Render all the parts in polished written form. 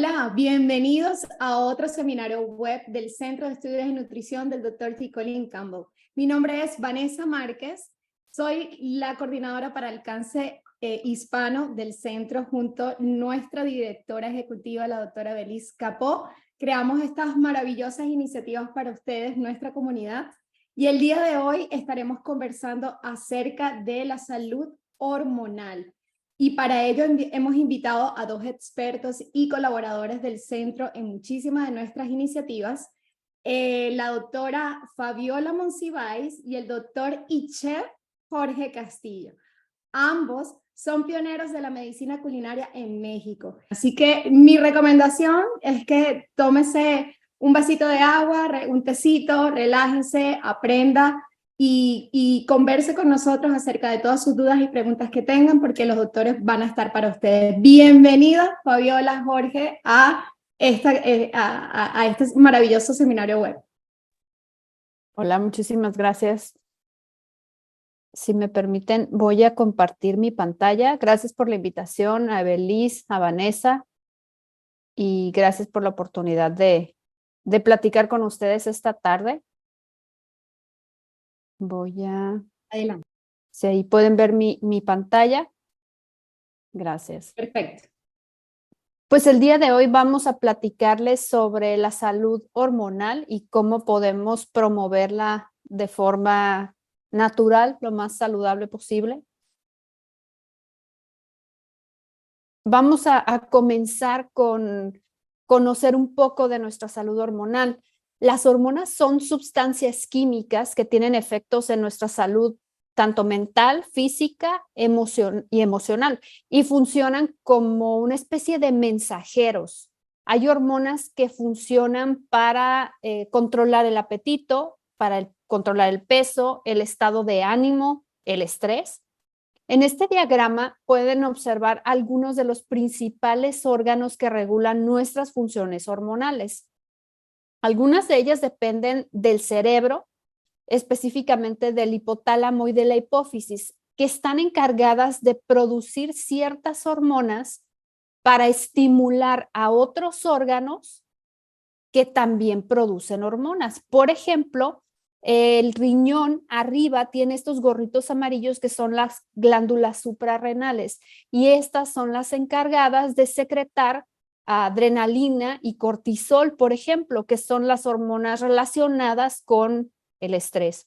Hola, bienvenidos a otro seminario web del Centro de Estudios de Nutrición del Dr. T. Colin Campbell. Mi nombre es Vanessa Márquez, soy la coordinadora para alcance hispano del centro junto a nuestra directora ejecutiva, la doctora Belis Capó. Creamos estas maravillosas iniciativas para ustedes, nuestra comunidad, y el día de hoy estaremos conversando acerca de la salud hormonal. Y para ello hemos invitado a dos expertos y colaboradores del centro en muchísimas de nuestras iniciativas, la doctora Fabiola Monsiváis y el doctor y chef Jorge Castillo. Ambos son pioneros de la medicina culinaria en México. Así que mi recomendación es que tómese un vasito de agua, un tecito, relájese, aprenda y converse con nosotros acerca de todas sus dudas y preguntas que tengan, porque los doctores van a estar para ustedes. Bienvenida, Fabiola, Jorge, a este maravilloso seminario web. Hola, muchísimas gracias. Si me permiten, voy a compartir mi pantalla. Gracias por la invitación a Belis, a Vanessa, y gracias por la oportunidad de platicar con ustedes esta tarde. Adelante. Si ahí pueden ver mi pantalla. Gracias. Perfecto. Pues el día de hoy vamos a platicarles sobre la salud hormonal y cómo podemos promoverla de forma natural, lo más saludable posible. Vamos a comenzar con conocer un poco de nuestra salud hormonal. Las hormonas son sustancias químicas que tienen efectos en nuestra salud, tanto mental, física y emocional, y funcionan como una especie de mensajeros. Hay hormonas que funcionan para controlar el apetito, para controlar el peso, el estado de ánimo, el estrés. En este diagrama pueden observar algunos de los principales órganos que regulan nuestras funciones hormonales. Algunas de ellas dependen del cerebro, específicamente del hipotálamo y de la hipófisis, que están encargadas de producir ciertas hormonas para estimular a otros órganos que también producen hormonas. Por ejemplo, el riñón arriba tiene estos gorritos amarillos que son las glándulas suprarrenales, y estas son las encargadas de secretar adrenalina y cortisol, por ejemplo, que son las hormonas relacionadas con el estrés.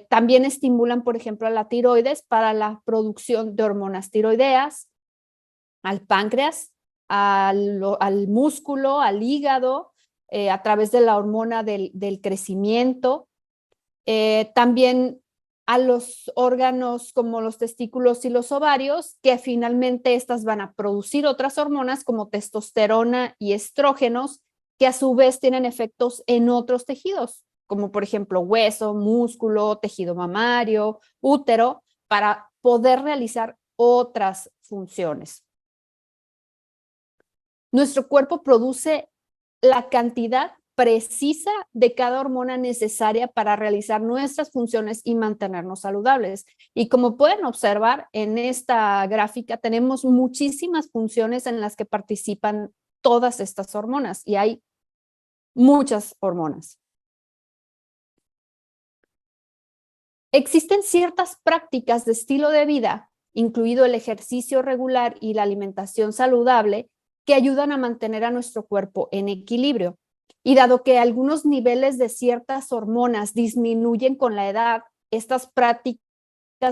También estimulan, por ejemplo, a la tiroides para la producción de hormonas tiroideas, al páncreas, al músculo, al hígado, a través de la hormona del crecimiento. También a los órganos como los testículos y los ovarios, que finalmente estas van a producir otras hormonas como testosterona y estrógenos, que a su vez tienen efectos en otros tejidos, como por ejemplo hueso, músculo, tejido mamario, útero, para poder realizar otras funciones. Nuestro cuerpo produce la cantidad precisa de cada hormona necesaria para realizar nuestras funciones y mantenernos saludables. Y como pueden observar en esta gráfica, tenemos muchísimas funciones en las que participan todas estas hormonas, y hay muchas hormonas. Existen ciertas prácticas de estilo de vida, incluido el ejercicio regular y la alimentación saludable, que ayudan a mantener a nuestro cuerpo en equilibrio. Y dado que algunos niveles de ciertas hormonas disminuyen con la edad, estas prácticas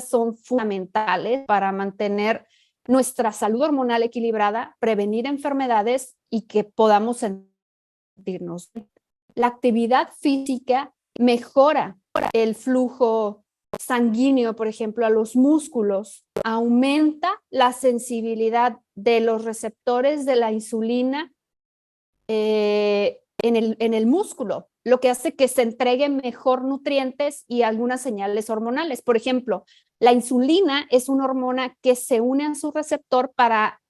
son fundamentales para mantener nuestra salud hormonal equilibrada, prevenir enfermedades y que podamos sentirnos bien. La actividad física mejora el flujo sanguíneo, por ejemplo, a los músculos, aumenta la sensibilidad de los receptores de la insulina en el músculo, lo que hace que se entreguen mejor nutrientes y algunas señales hormonales. Por ejemplo, la insulina es una hormona que se une a su receptor para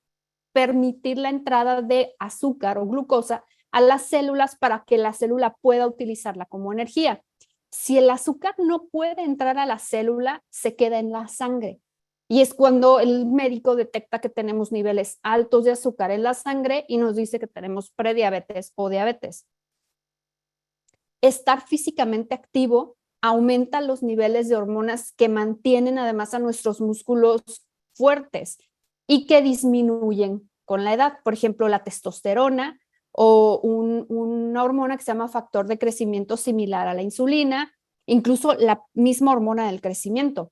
permitir la entrada de azúcar o glucosa a las células para que la célula pueda utilizarla como energía. Si el azúcar no puede entrar a la célula, se queda en la sangre. Y es cuando el médico detecta que tenemos niveles altos de azúcar en la sangre y nos dice que tenemos prediabetes o diabetes. Estar físicamente activo aumenta los niveles de hormonas que mantienen además a nuestros músculos fuertes y que disminuyen con la edad. Por ejemplo, la testosterona o una hormona que se llama factor de crecimiento similar a la insulina, incluso la misma hormona del crecimiento.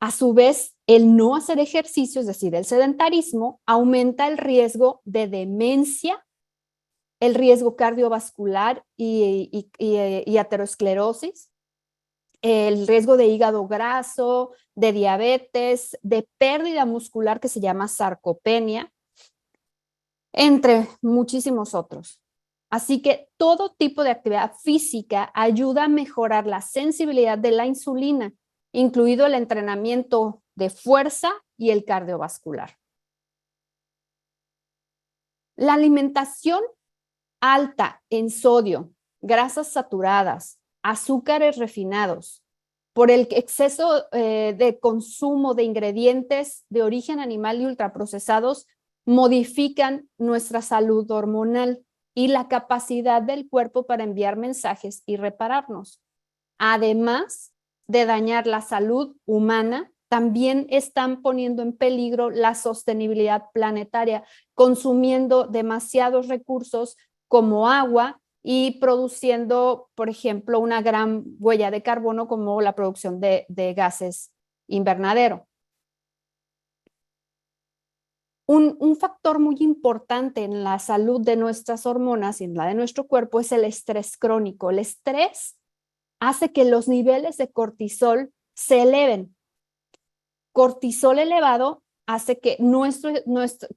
A su vez, el no hacer ejercicio, es decir, el sedentarismo, aumenta el riesgo de demencia, el riesgo cardiovascular y aterosclerosis, el riesgo de hígado graso, de diabetes, de pérdida muscular que se llama sarcopenia, entre muchísimos otros. Así que todo tipo de actividad física ayuda a mejorar la sensibilidad de la insulina, incluido el entrenamiento de fuerza y el cardiovascular. La alimentación alta en sodio, grasas saturadas, azúcares refinados, por el exceso de consumo de ingredientes de origen animal y ultraprocesados, modifican nuestra salud hormonal y la capacidad del cuerpo para enviar mensajes y repararnos. Además de dañar la salud humana, también están poniendo en peligro la sostenibilidad planetaria, consumiendo demasiados recursos como agua y produciendo, por ejemplo, una gran huella de carbono como la producción de gases invernadero. Un factor muy importante en la salud de nuestras hormonas y en la de nuestro cuerpo es el estrés crónico. El estrés hace que los niveles de cortisol se eleven. Cortisol elevado hace que,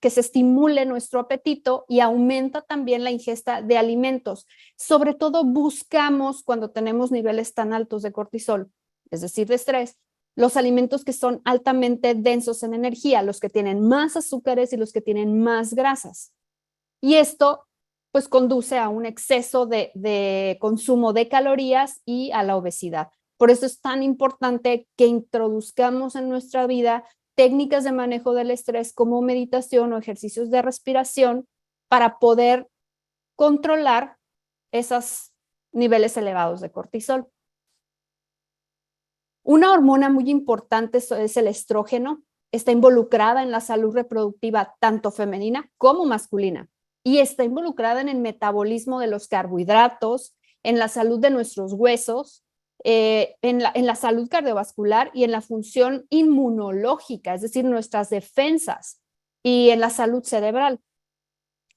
que se estimule nuestro apetito y aumenta también la ingesta de alimentos. Sobre todo buscamos cuando tenemos niveles tan altos de cortisol, es decir, de estrés, los alimentos que son altamente densos en energía, los que tienen más azúcares y los que tienen más grasas. Y esto pues conduce a un exceso de consumo de calorías y a la obesidad. Por eso es tan importante que introduzcamos en nuestra vida técnicas de manejo del estrés como meditación o ejercicios de respiración para poder controlar esos niveles elevados de cortisol. Una hormona muy importante es el estrógeno. Está involucrada en la salud reproductiva tanto femenina como masculina y está involucrada en el metabolismo de los carbohidratos, en la salud de nuestros huesos, en la salud cardiovascular y en la función inmunológica, es decir, nuestras defensas, y en la salud cerebral.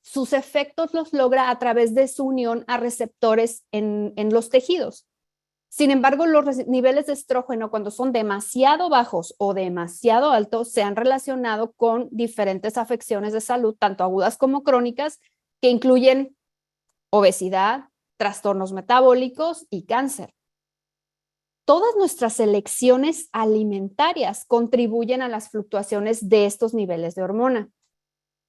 Sus efectos los logra a través de su unión a receptores en los tejidos. Sin embargo, los niveles de estrógeno, cuando son demasiado bajos o demasiado altos, se han relacionado con diferentes afecciones de salud, tanto agudas como crónicas, que incluyen obesidad, trastornos metabólicos y cáncer. Todas nuestras elecciones alimentarias contribuyen a las fluctuaciones de estos niveles de hormona.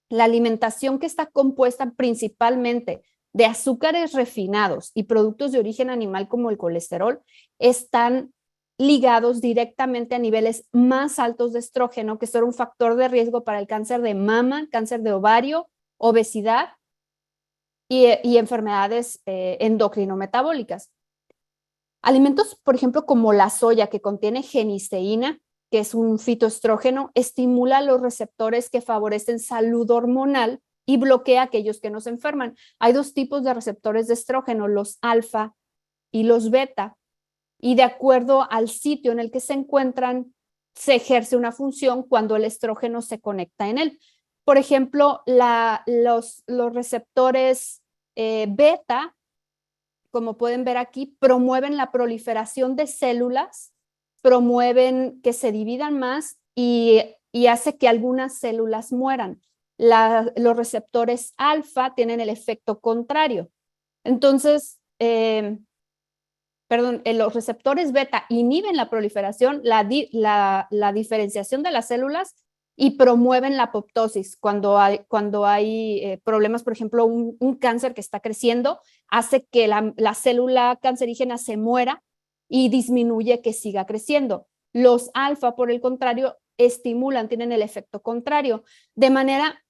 La alimentación, que está compuesta principalmente de azúcares refinados y productos de origen animal como el colesterol, están ligados directamente a niveles más altos de estrógeno, que son un factor de riesgo para el cáncer de mama, cáncer de ovario, obesidad y enfermedades endocrinometabólicas. Alimentos, por ejemplo, como la soya, que contiene genisteína, que es un fitoestrógeno, estimula los receptores que favorecen salud hormonal y bloquea a aquellos que nos enferman. Hay dos tipos de receptores de estrógeno, los alfa y los beta, y de acuerdo al sitio en el que se encuentran, se ejerce una función cuando el estrógeno se conecta en él. Por ejemplo, los receptores beta, como pueden ver aquí, promueven la proliferación de células, promueven que se dividan más y hace que algunas células mueran. Los receptores alfa tienen el efecto contrario. Entonces, los receptores beta inhiben la proliferación, la diferenciación de las células y promueven la apoptosis. Cuando hay problemas, por ejemplo, un cáncer que está creciendo, hace que la célula cancerígena se muera y disminuye que siga creciendo. Los alfa, por el contrario, estimulan, tienen el efecto contrario, de manera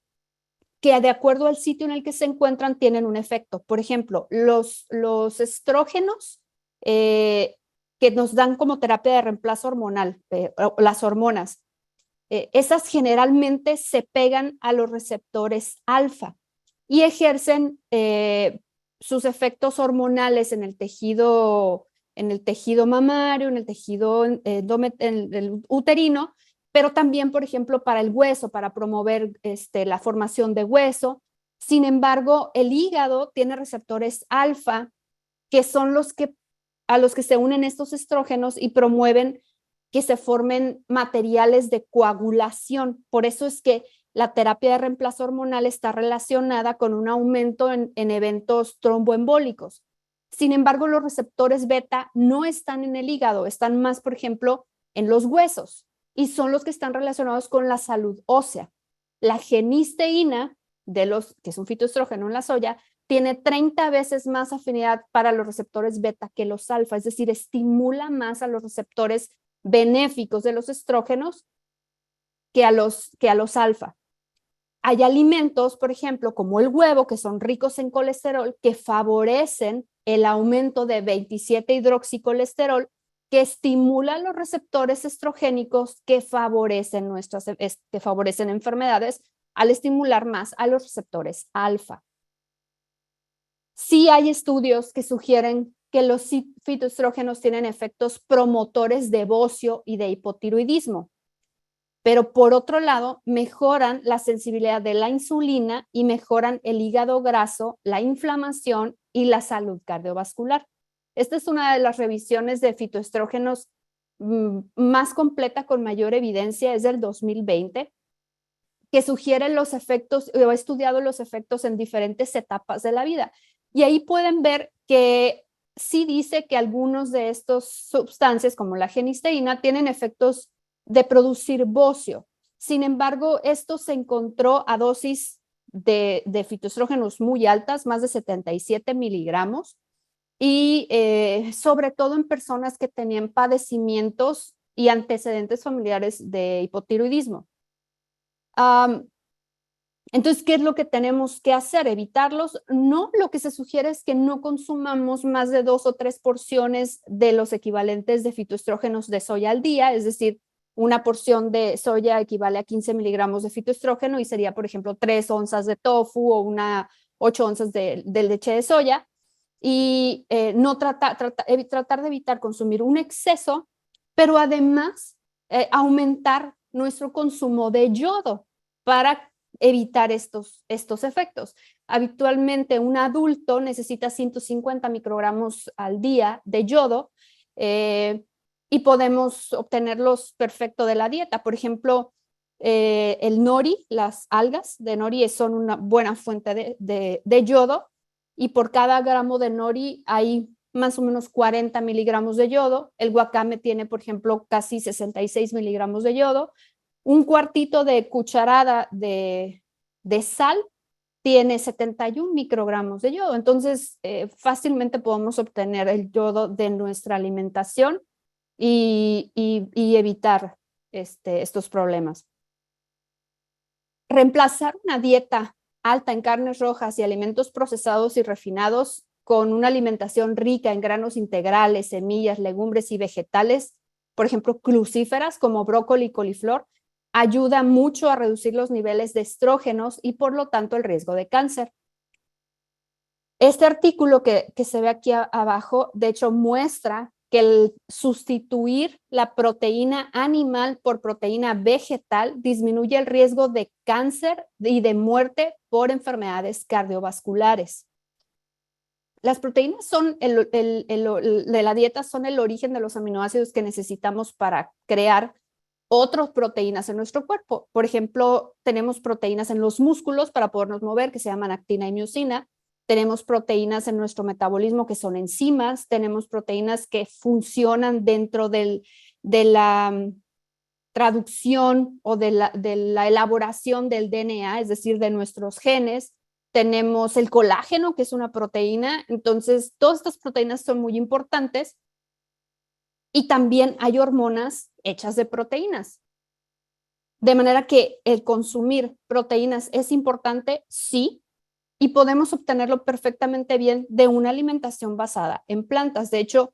que de acuerdo al sitio en el que se encuentran tienen un efecto. Por ejemplo, los estrógenos que nos dan como terapia de reemplazo hormonal, las hormonas, esas generalmente se pegan a los receptores alfa y ejercen sus efectos hormonales en el tejido mamario, en el tejido en el uterino, pero también, por ejemplo, para el hueso, para promover la formación de hueso. Sin embargo, el hígado tiene receptores alfa, que son a los que se unen estos estrógenos y promueven que se formen materiales de coagulación. Por eso es que la terapia de reemplazo hormonal está relacionada con un aumento en eventos tromboembólicos. Sin embargo, los receptores beta no están en el hígado, están más, por ejemplo, en los huesos y son los que están relacionados con la salud ósea. La genisteína, que es un fitoestrógeno en la soya, tiene 30 veces más afinidad para los receptores beta que los alfa, es decir, estimula más a los receptores benéficos de los estrógenos que a los alfa. Hay alimentos, por ejemplo, como el huevo, que son ricos en colesterol, que favorecen el aumento de 27-hidroxicolesterol, que estimula los receptores estrogénicos que favorecen enfermedades al estimular más a los receptores alfa. Sí hay estudios que sugieren que los fitoestrógenos tienen efectos promotores de bocio y de hipotiroidismo, pero por otro lado mejoran la sensibilidad de la insulina y mejoran el hígado graso, la inflamación y la salud cardiovascular. Esta es una de las revisiones de fitoestrógenos más completa, con mayor evidencia, es del 2020, que sugiere los efectos, o ha estudiado los efectos en diferentes etapas de la vida. Y ahí pueden ver que sí dice que algunos de estas sustancias, como la genisteína, tienen efectos de producir bocio. Sin embargo, esto se encontró a dosis de fitoestrógenos muy altas, más de 77 miligramos, y sobre todo en personas que tenían padecimientos y antecedentes familiares de hipotiroidismo. Entonces, ¿qué es lo que tenemos que hacer? ¿Evitarlos? No, lo que se sugiere es que no consumamos más de 2 o 3 porciones de los equivalentes de fitoestrógenos de soya al día, es decir, una porción de soya equivale a 15 miligramos de fitoestrógeno y sería, por ejemplo, 3 onzas de tofu o 8 onzas de leche de soya. Y tratar de evitar consumir un exceso, pero además aumentar nuestro consumo de yodo para evitar estos efectos. Habitualmente un adulto necesita 150 microgramos al día de yodo y podemos obtenerlos perfecto de la dieta. Por ejemplo, el nori, las algas de nori son una buena fuente de yodo, y por cada gramo de nori hay más o menos 40 miligramos de yodo. El wakame tiene, por ejemplo, casi 66 miligramos de yodo. Un cuartito de cucharada de sal tiene 71 microgramos de yodo. Entonces, fácilmente podemos obtener el yodo de nuestra alimentación y evitar estos problemas. Reemplazar una dieta alta en carnes rojas y alimentos procesados y refinados con una alimentación rica en granos integrales, semillas, legumbres y vegetales, por ejemplo, crucíferas como brócoli y coliflor, ayuda mucho a reducir los niveles de estrógenos y por lo tanto el riesgo de cáncer. Este artículo que se ve aquí abajo, de hecho, muestra que el sustituir la proteína animal por proteína vegetal disminuye el riesgo de cáncer y de muerte por enfermedades cardiovasculares. Las proteínas de la dieta son el origen de los aminoácidos que necesitamos para crear otras proteínas en nuestro cuerpo. Por ejemplo, tenemos proteínas en los músculos para podernos mover, que se llaman actina y miosina. Tenemos proteínas en nuestro metabolismo que son enzimas, tenemos proteínas que funcionan dentro de la traducción o de la elaboración del DNA, es decir, de nuestros genes. Tenemos el colágeno, que es una proteína. Entonces, todas estas proteínas son muy importantes Y también hay hormonas hechas de proteínas. De manera que el consumir proteínas es importante, sí, y podemos obtenerlo perfectamente bien de una alimentación basada en plantas. De hecho,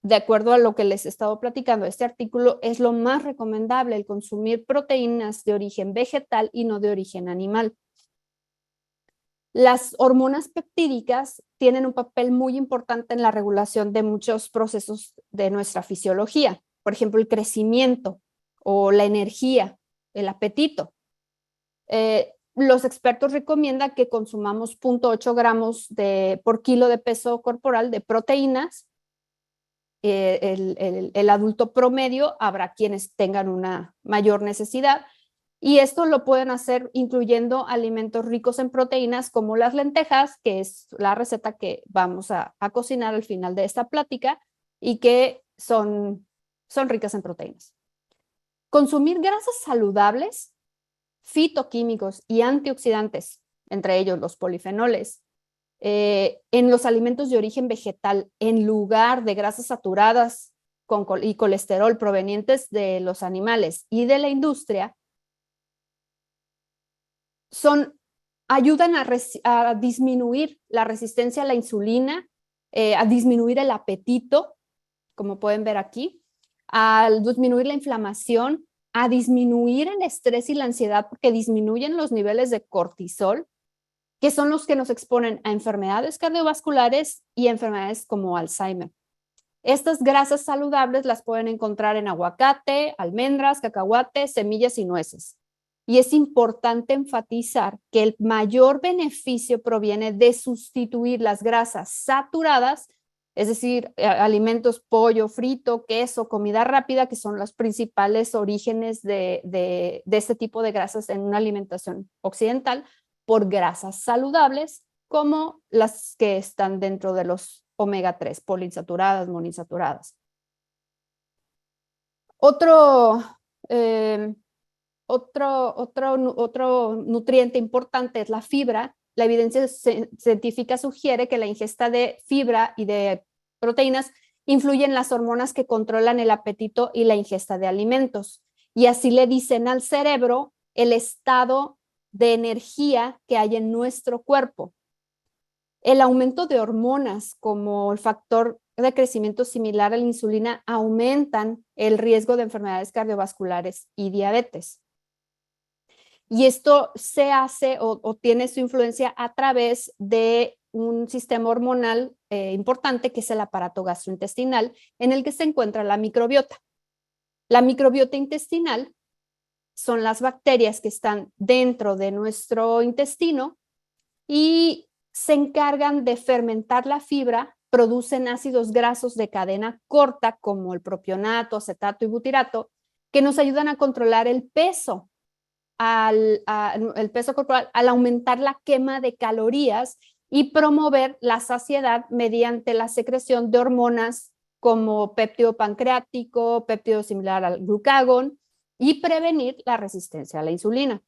de acuerdo a lo que les he estado platicando, este artículo es lo más recomendable, el consumir proteínas de origen vegetal y no de origen animal. Las hormonas peptídicas tienen un papel muy importante en la regulación de muchos procesos de nuestra fisiología. Por ejemplo, el crecimiento o la energía, el apetito. Los expertos recomiendan que consumamos 0.8 gramos por kilo de peso corporal de proteínas. El adulto promedio, habrá quienes tengan una mayor necesidad, y esto lo pueden hacer incluyendo alimentos ricos en proteínas como las lentejas, que es la receta que vamos a cocinar al final de esta plática y que son ricas en proteínas. Consumir grasas saludables, fitoquímicos y antioxidantes, entre ellos los polifenoles, en los alimentos de origen vegetal, en lugar de grasas saturadas y colesterol provenientes de los animales y de la industria, ayudan a disminuir la resistencia a la insulina, a disminuir el apetito, como pueden ver aquí, a disminuir la inflamación, a disminuir el estrés y la ansiedad, porque disminuyen los niveles de cortisol, que son los que nos exponen a enfermedades cardiovasculares y enfermedades como Alzheimer. Estas grasas saludables las pueden encontrar en aguacate, almendras, cacahuates, semillas y nueces. Y es importante enfatizar que el mayor beneficio proviene de sustituir las grasas saturadas, es decir, alimentos, pollo frito, queso, comida rápida, que son los principales orígenes de este tipo de grasas en una alimentación occidental, por grasas saludables, como las que están dentro de los omega 3, poliinsaturadas, monoinsaturadas. Otro nutriente importante es la fibra. La evidencia científica sugiere que la ingesta de fibra y de proteínas influye en las hormonas que controlan el apetito y la ingesta de alimentos. Y así le dicen al cerebro el estado de energía que hay en nuestro cuerpo. El aumento de hormonas como el factor de crecimiento similar a la insulina aumentan el riesgo de enfermedades cardiovasculares y diabetes. Y esto se hace o tiene su influencia a través de un sistema hormonal importante, que es el aparato gastrointestinal, en el que se encuentra la microbiota. La microbiota intestinal son las bacterias que están dentro de nuestro intestino y se encargan de fermentar la fibra, producen ácidos grasos de cadena corta como el propionato, acetato y butirato, que nos ayudan a controlar el peso, el peso corporal, al aumentar la quema de calorías y promover la saciedad mediante la secreción de hormonas como péptido pancreático, péptido similar al glucagón, y prevenir la resistencia a la insulina.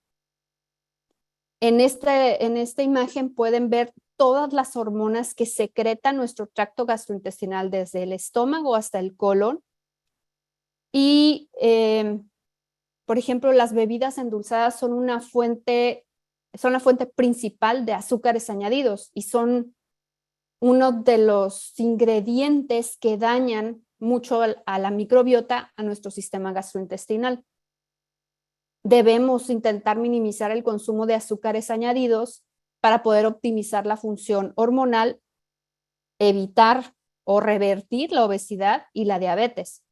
En esta imagen pueden ver todas las hormonas que secreta nuestro tracto gastrointestinal desde el estómago hasta el colon. Y, por ejemplo, las bebidas endulzadas son la fuente principal de azúcares añadidos y son uno de los ingredientes que dañan mucho a la microbiota, a nuestro sistema gastrointestinal. Debemos intentar minimizar el consumo de azúcares añadidos para poder optimizar la función hormonal, evitar o revertir la obesidad y la diabetes.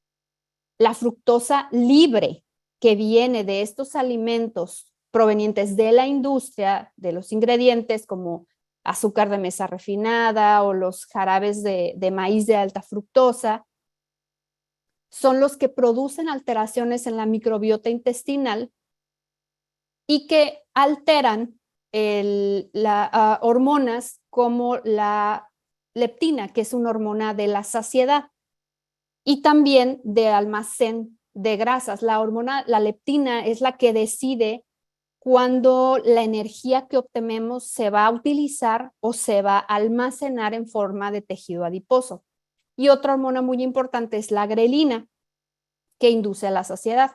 La fructosa libre que viene de estos alimentos provenientes de la industria, de los ingredientes como azúcar de mesa refinada o los jarabes de maíz de alta fructosa, son los que producen alteraciones en la microbiota intestinal y que alteran hormonas como la leptina, que es una hormona de la saciedad, y también de almacén de grasas. La leptina es la que decide cuándo la energía que obtenemos se va a utilizar o se va a almacenar en forma de tejido adiposo. Y otra hormona muy importante es la grelina, que induce a la saciedad.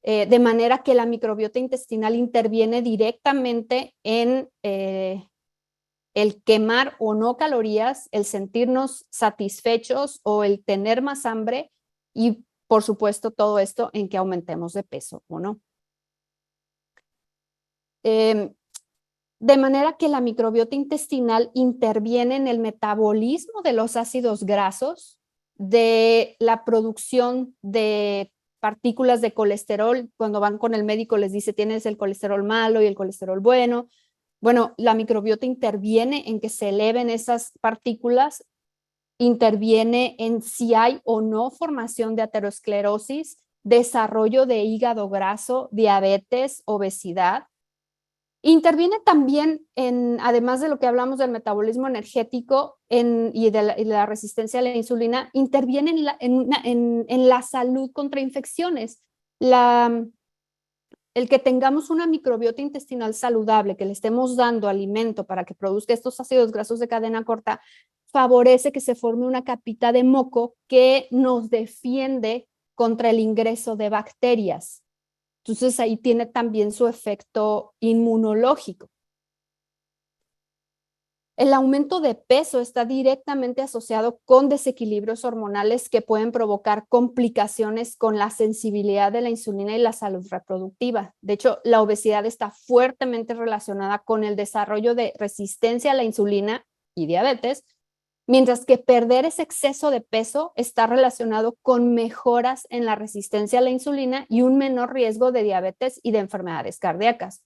De manera que la microbiota intestinal interviene directamente en el quemar o no calorías, el sentirnos satisfechos o el tener más hambre y, por supuesto, todo esto en que aumentemos de peso o no. De manera que la microbiota intestinal interviene en el metabolismo de los ácidos grasos, de la producción de partículas de colesterol. Cuando van con el médico les dice tienes el colesterol malo y el colesterol bueno. Bueno, la microbiota interviene en que se eleven esas partículas, interviene en si hay o no formación de aterosclerosis, desarrollo de hígado graso, diabetes, obesidad. Interviene también además de lo que hablamos del metabolismo energético y de la resistencia a la insulina, interviene en la salud contra infecciones. El que tengamos una microbiota intestinal saludable, que le estemos dando alimento para que produzca estos ácidos grasos de cadena corta, favorece que se forme una capita de moco que nos defiende contra el ingreso de bacterias. Entonces ahí tiene también su efecto inmunológico. El aumento de peso está directamente asociado con desequilibrios hormonales que pueden provocar complicaciones con la sensibilidad de la insulina y la salud reproductiva. De hecho, la obesidad está fuertemente relacionada con el desarrollo de resistencia a la insulina y diabetes, mientras que perder ese exceso de peso está relacionado con mejoras en la resistencia a la insulina y un menor riesgo de diabetes y de enfermedades cardíacas.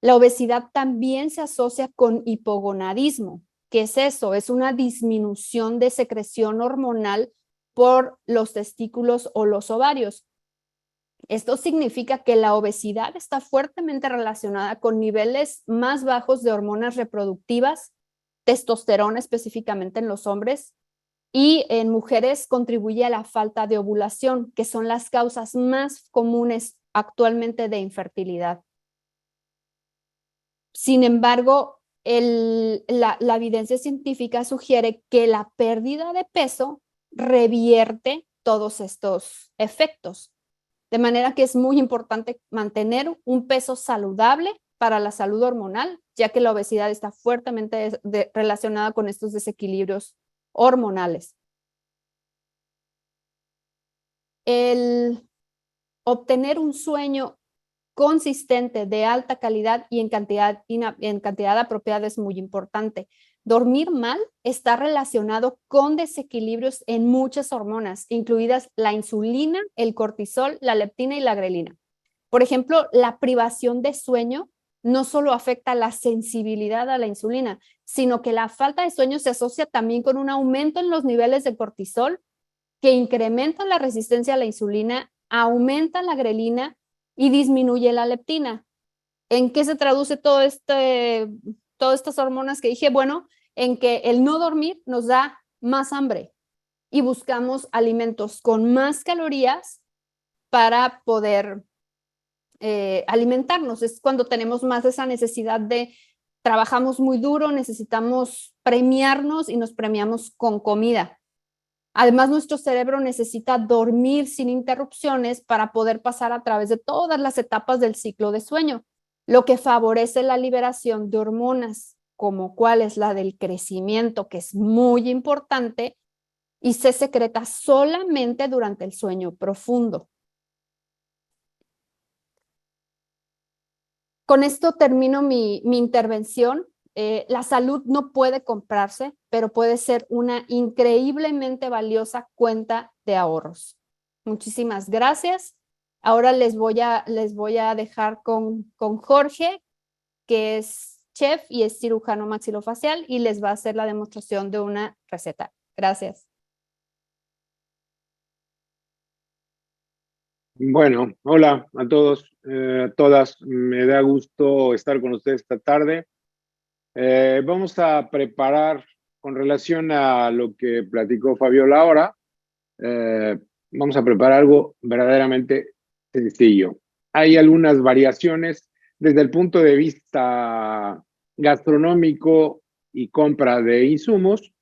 La obesidad también se asocia con hipogonadismo. ¿Qué es eso? Es una disminución de secreción hormonal por los testículos o los ovarios. Esto significa que la obesidad está fuertemente relacionada con niveles más bajos de hormonas reproductivas, testosterona específicamente en los hombres, y en mujeres contribuye a la falta de ovulación, que son las causas más comunes actualmente de infertilidad. Sin embargo, la evidencia científica sugiere que la pérdida de peso revierte todos estos efectos. De manera que es muy importante mantener un peso saludable para la salud hormonal, ya que la obesidad está fuertemente relacionada con estos desequilibrios hormonales. El obtener un sueño consistente, de alta calidad y en cantidad apropiada es muy importante. Dormir mal está relacionado con desequilibrios en muchas hormonas, incluidas la insulina, el cortisol, la leptina y la grelina. Por ejemplo, la privación de sueño no solo afecta la sensibilidad a la insulina, sino que la falta de sueño se asocia también con un aumento en los niveles de cortisol que incrementa la resistencia a la insulina, aumenta la grelina y disminuye la leptina. ¿En qué se traduce todas estas hormonas que dije? Bueno, en que el no dormir nos da más hambre y buscamos alimentos con más calorías para poder alimentarnos. Es cuando tenemos más esa necesidad de trabajamos muy duro, necesitamos premiarnos y nos premiamos con comida. Además, nuestro cerebro necesita dormir sin interrupciones para poder pasar a través de todas las etapas del ciclo de sueño, lo que favorece la liberación de hormonas, como cuál es la del crecimiento, que es muy importante y se secreta solamente durante el sueño profundo. Con esto termino mi intervención. La salud no puede comprarse, pero puede ser una increíblemente valiosa cuenta de ahorros. Muchísimas gracias. Ahora les voy a dejar con Jorge, que es chef y es cirujano maxilofacial y les va a hacer la demostración de una receta. Gracias. Bueno, hola a todos, a todas. Me da gusto estar con ustedes esta tarde. Vamos a preparar, con relación a lo que platicó Fabiola ahora, vamos a preparar algo verdaderamente sencillo. Hay algunas variaciones desde el punto de vista gastronómico y compra de insumos,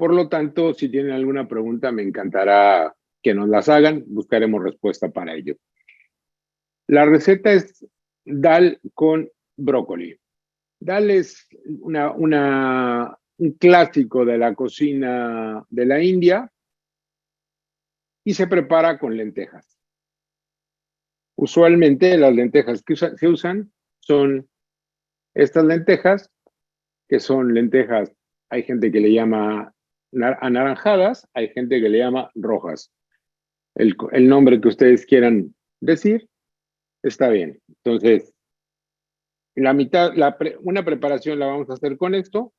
Por lo tanto, si tienen alguna pregunta, me encantará que nos las hagan. Buscaremos respuesta para ello. La receta es dal con brócoli. Dal es un clásico de la cocina de la India y se prepara con lentejas. Usualmente las lentejas que se usan son estas lentejas, que son lentejas, hay gente que le llama anaranjadas, hay gente que le llama rojas. El nombre que ustedes quieran decir está bien. Entonces, la mitad, una preparación la vamos a hacer con esto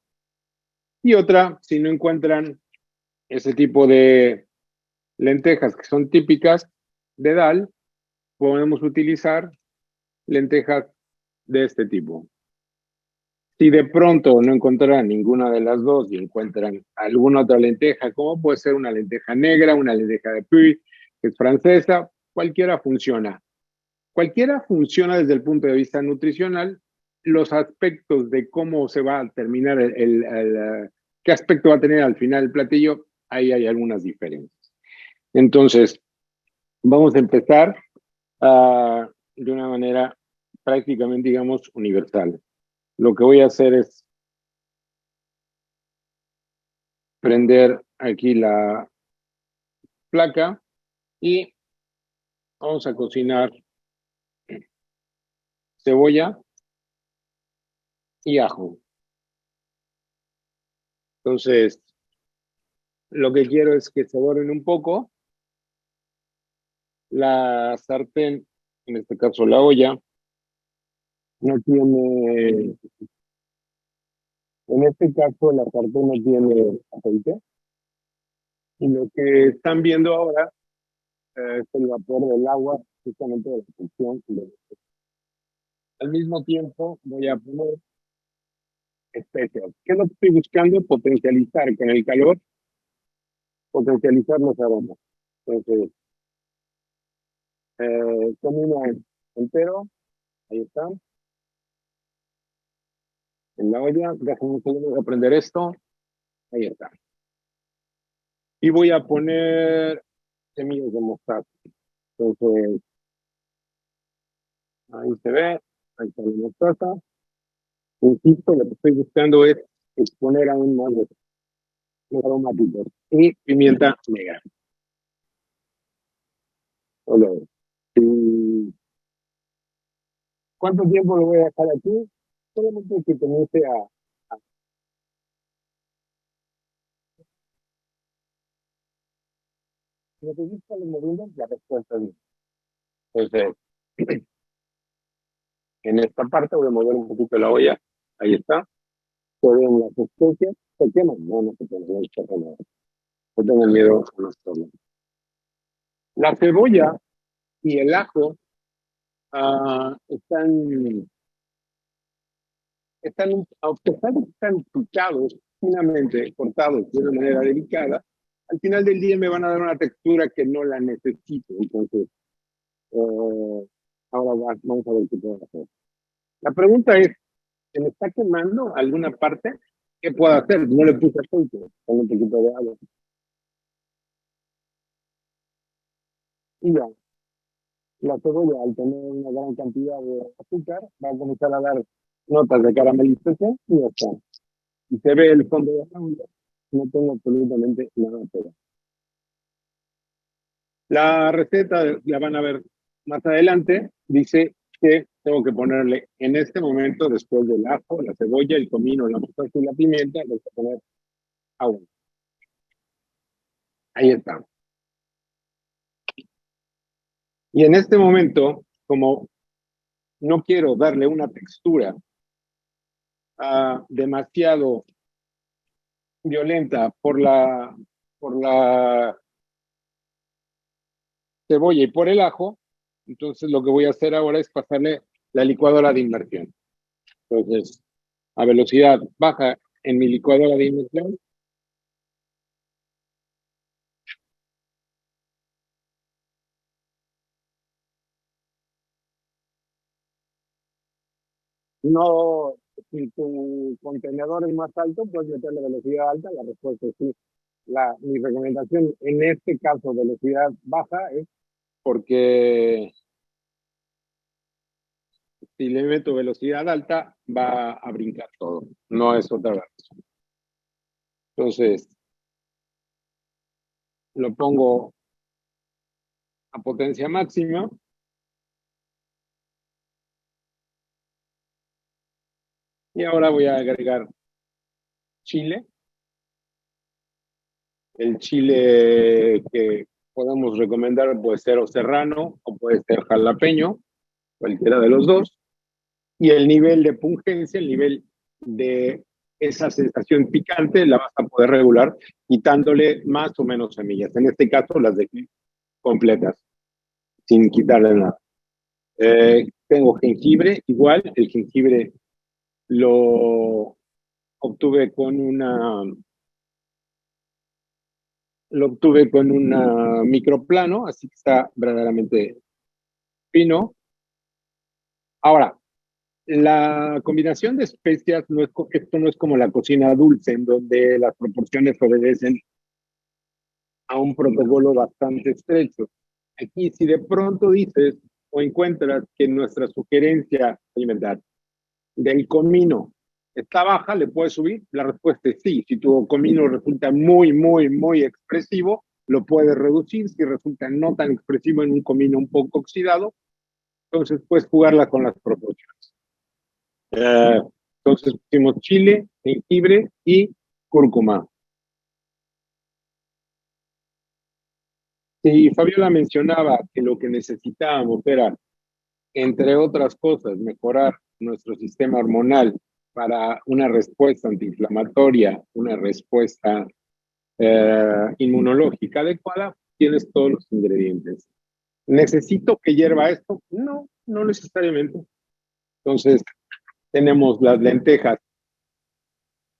y otra, si no encuentran ese tipo de lentejas que son típicas de dal, podemos utilizar lentejas de este tipo. Si de pronto no encontrarán ninguna de las dos y encuentran alguna otra lenteja, como puede ser una lenteja negra, una lenteja de puy, que es francesa, cualquiera funciona. Cualquiera funciona desde el punto de vista nutricional. Los aspectos de cómo se va a terminar, qué aspecto va a tener al final el platillo, ahí hay algunas diferencias. Entonces, vamos a empezar de una manera prácticamente, digamos, universal. Lo que voy a hacer es prender aquí la placa y vamos a cocinar cebolla y ajo. Entonces, lo que quiero es que se doren un poco. La sartén, en este caso la olla, no tiene, en este caso la sartén no tiene aceite. Y lo que están viendo ahora es el vapor del agua, justamente de la cocción. Al mismo tiempo voy a poner especias. ¿Qué es lo que estoy buscando? Potencializar con el calor, potencializar los aromas. Entonces, comino entero, ahí está, en la olla. Déjenme un segundo, voy a prender esto, ahí está. Y voy a poner semillas de mostaza. Entonces, ahí se ve, ahí está la mostaza. Insisto, lo que estoy buscando es exponer aún más los aromáticos. Y pimienta negra. Olor. Y ¿cuánto tiempo lo voy a dejar aquí? Solamente que comience a necesito los moviendo, la respuesta es no. Entonces, en esta parte voy a mover un poquito la olla. Ahí está. Se ven las especias. ¿Se queman? No, no se queman. No se queman. No tengan miedo a los problemas. La cebolla y el ajo a pesar de que están picados, finamente cortados de una manera delicada, al final del día me van a dar una textura que no la necesito. Entonces, ahora vamos a ver qué puedo hacer. La pregunta es, ¿se me está quemando alguna parte? ¿Qué puedo hacer? No le puse aceite, con un poquito de agua. Y ya, la cebolla, al tener una gran cantidad de azúcar, va a comenzar a dar notas de caramelización y ya está. Y se ve el fondo de la olla. No tengo absolutamente nada peor. La receta la van a ver más adelante. Dice que tengo que ponerle en este momento, después del ajo, la cebolla, el comino, la mostaza y la pimienta, le voy a poner agua. Ahí está. Y en este momento, como no quiero darle una textura demasiado violenta por la cebolla y por el ajo, entonces lo que voy a hacer ahora es pasarle la licuadora de inmersión. Entonces, a velocidad baja en mi licuadora de inmersión. No, si tu contenedor es más alto, puedes meterle velocidad alta, la respuesta es sí. Mi recomendación en este caso, velocidad baja, es porque si le meto velocidad alta, va a brincar todo. No es otra razón. Entonces, lo pongo a potencia máxima. Y ahora voy a agregar chile. El chile que podemos recomendar puede ser o serrano o puede ser jalapeño, cualquiera de los dos. Y el nivel de pungencia, el nivel de esa sensación picante, la vas a poder regular quitándole más o menos semillas. En este caso las dejé completas, sin quitarle nada. Tengo jengibre, igual, el jengibre lo obtuve con una microplano, así que está verdaderamente fino. Ahora, la combinación de especias, esto no es como la cocina dulce, en donde las proporciones obedecen a un protocolo bastante estrecho. Aquí, si de pronto dices o encuentras que nuestra sugerencia alimentar del comino está baja, ¿le puedes subir? La respuesta es sí. Si tu comino resulta muy, muy, muy expresivo, lo puedes reducir. Si resulta no tan expresivo en un comino un poco oxidado, entonces puedes jugarla con las proporciones. Entonces pusimos chile, jengibre y cúrcuma. Si Fabiola mencionaba que lo que necesitábamos era, entre otras cosas, mejorar nuestro sistema hormonal para una respuesta antiinflamatoria, una respuesta inmunológica adecuada, tienes todos los ingredientes. ¿Necesito que hierva esto? No, no necesariamente. Entonces, tenemos las lentejas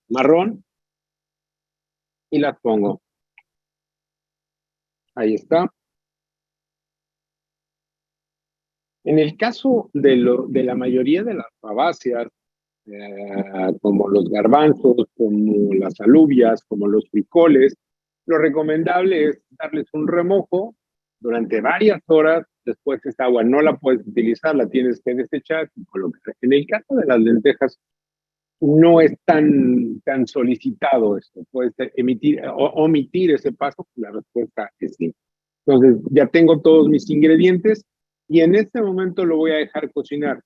marrón y las pongo. Ahí está. En el caso de la mayoría de las fabáceas, como los garbanzos, como las alubias, como los frijoles, lo recomendable es darles un remojo durante varias horas. Después esta agua no la puedes utilizar, la tienes que desechar y colocar. En el caso de las lentejas, no es tan solicitado esto. Puedes omitir ese paso, la respuesta es sí. Entonces, ya tengo todos mis ingredientes y en este momento lo voy a dejar cocinar.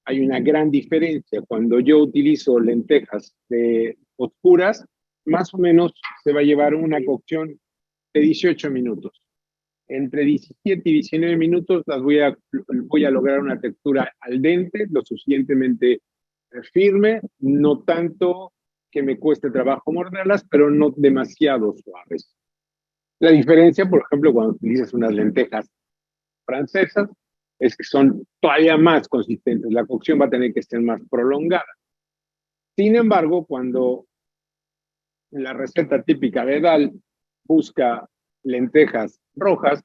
Hay una gran diferencia. Cuando yo utilizo lentejas oscuras, más o menos se va a llevar una cocción de 18 minutos. Entre 17 y 19 minutos voy a lograr una textura al dente, lo suficientemente firme, no tanto que me cueste trabajo morderlas, pero no demasiado suaves. La diferencia, por ejemplo, cuando utilizas unas lentejas francesas, es que son todavía más consistentes. La cocción va a tener que ser más prolongada. Sin embargo, cuando la receta típica de Dal busca lentejas rojas,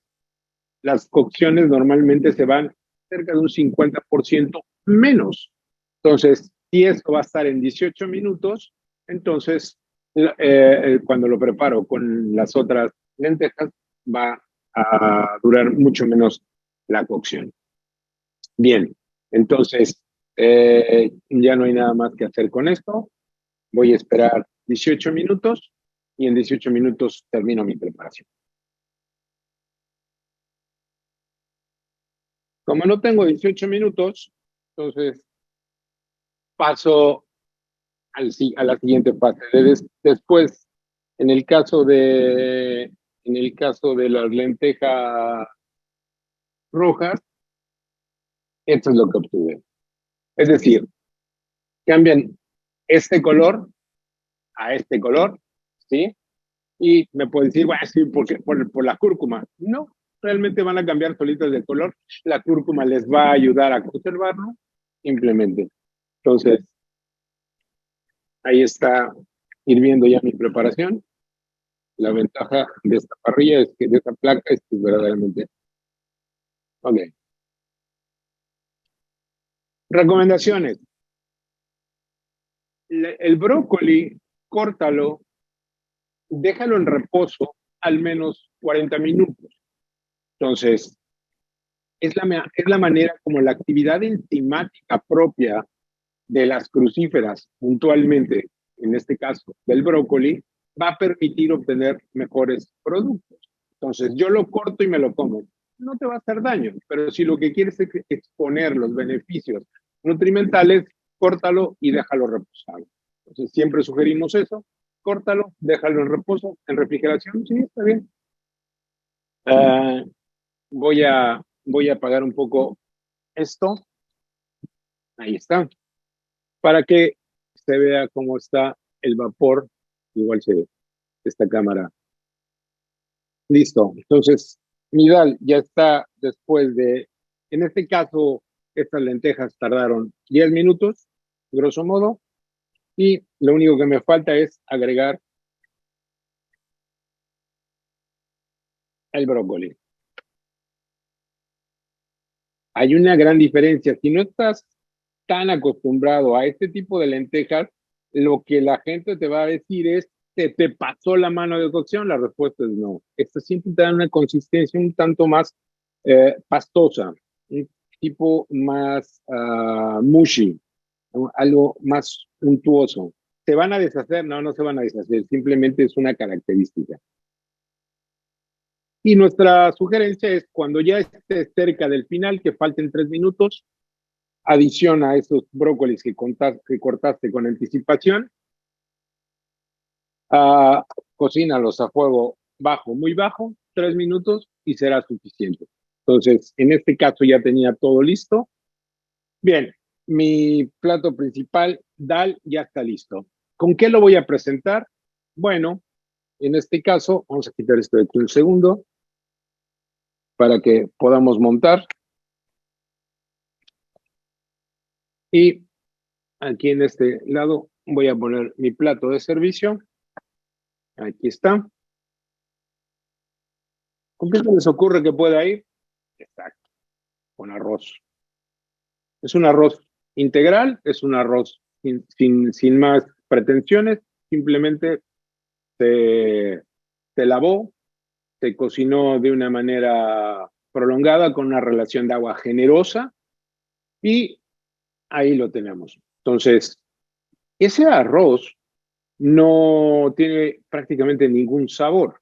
las cocciones normalmente se van cerca de un 50% menos. Entonces, si esto va a estar en 18 minutos, entonces cuando lo preparo con las otras lentejas, va a durar mucho menos la cocción. Bien, entonces ya no hay nada más que hacer con esto. Voy a esperar 18 minutos y en 18 minutos termino mi preparación. Como no tengo 18 minutos, entonces paso a la siguiente fase. Después, en el caso de las lentejas rojas, esto es lo que obtuve. Es decir, cambian este color a este color, ¿sí? Y me puede decir, bueno, sí, por la cúrcuma. No, realmente van a cambiar solitas de color. La cúrcuma les va a ayudar a conservarlo, simplemente. Entonces, ahí está hirviendo ya mi preparación. La ventaja de esta parrilla es que de esta placa es que verdaderamente. Ok. Recomendaciones. El brócoli, córtalo déjalo en reposo al menos 40 minutos. Entonces, es la manera como la actividad enzimática propia de las crucíferas, puntualmente, en este caso, del brócoli, va a permitir obtener mejores productos. Entonces, yo lo corto y me lo como. No te va a hacer daño, pero si lo que quieres es exponer los beneficios nutrimentales, córtalo y déjalo reposar. Entonces, siempre sugerimos eso, córtalo, déjalo en reposo, en refrigeración, sí, está bien. Voy a apagar un poco esto. Ahí está. Para que se vea cómo está el vapor. Igual se ve esta cámara. Listo. Entonces, mi dal ya está después de, en este caso, estas lentejas tardaron 10 minutos, grosso modo, y lo único que me falta es agregar el brócoli. Hay una gran diferencia. Si no estás tan acostumbrado a este tipo de lentejas, lo que la gente te va a decir es, ¿te pasó la mano de cocción? La respuesta es no. Estas siempre te dan una consistencia un tanto más pastosa, un tipo más mushy, algo más untuoso. ¿Se van a deshacer? No, no se van a deshacer, simplemente es una característica. Y nuestra sugerencia es, cuando ya estés cerca del final, que falten 3 minutos, adiciona esos brócolis que cortaste con anticipación, cocínalos a fuego bajo, muy bajo, 3 minutos y será suficiente. Entonces, en este caso ya tenía todo listo. Bien, mi plato principal, dal, ya está listo. ¿Con qué lo voy a presentar? Bueno, en este caso, vamos a quitar esto de aquí un segundo para que podamos montar. Y aquí en este lado voy a poner mi plato de servicio. Aquí está. ¿Con qué se les ocurre que pueda ir? Exacto, con arroz. Es un arroz integral, es un arroz sin más pretensiones, simplemente se lavó, se cocinó de una manera prolongada con una relación de agua generosa y ahí lo tenemos. Entonces, ese arroz no tiene prácticamente ningún sabor.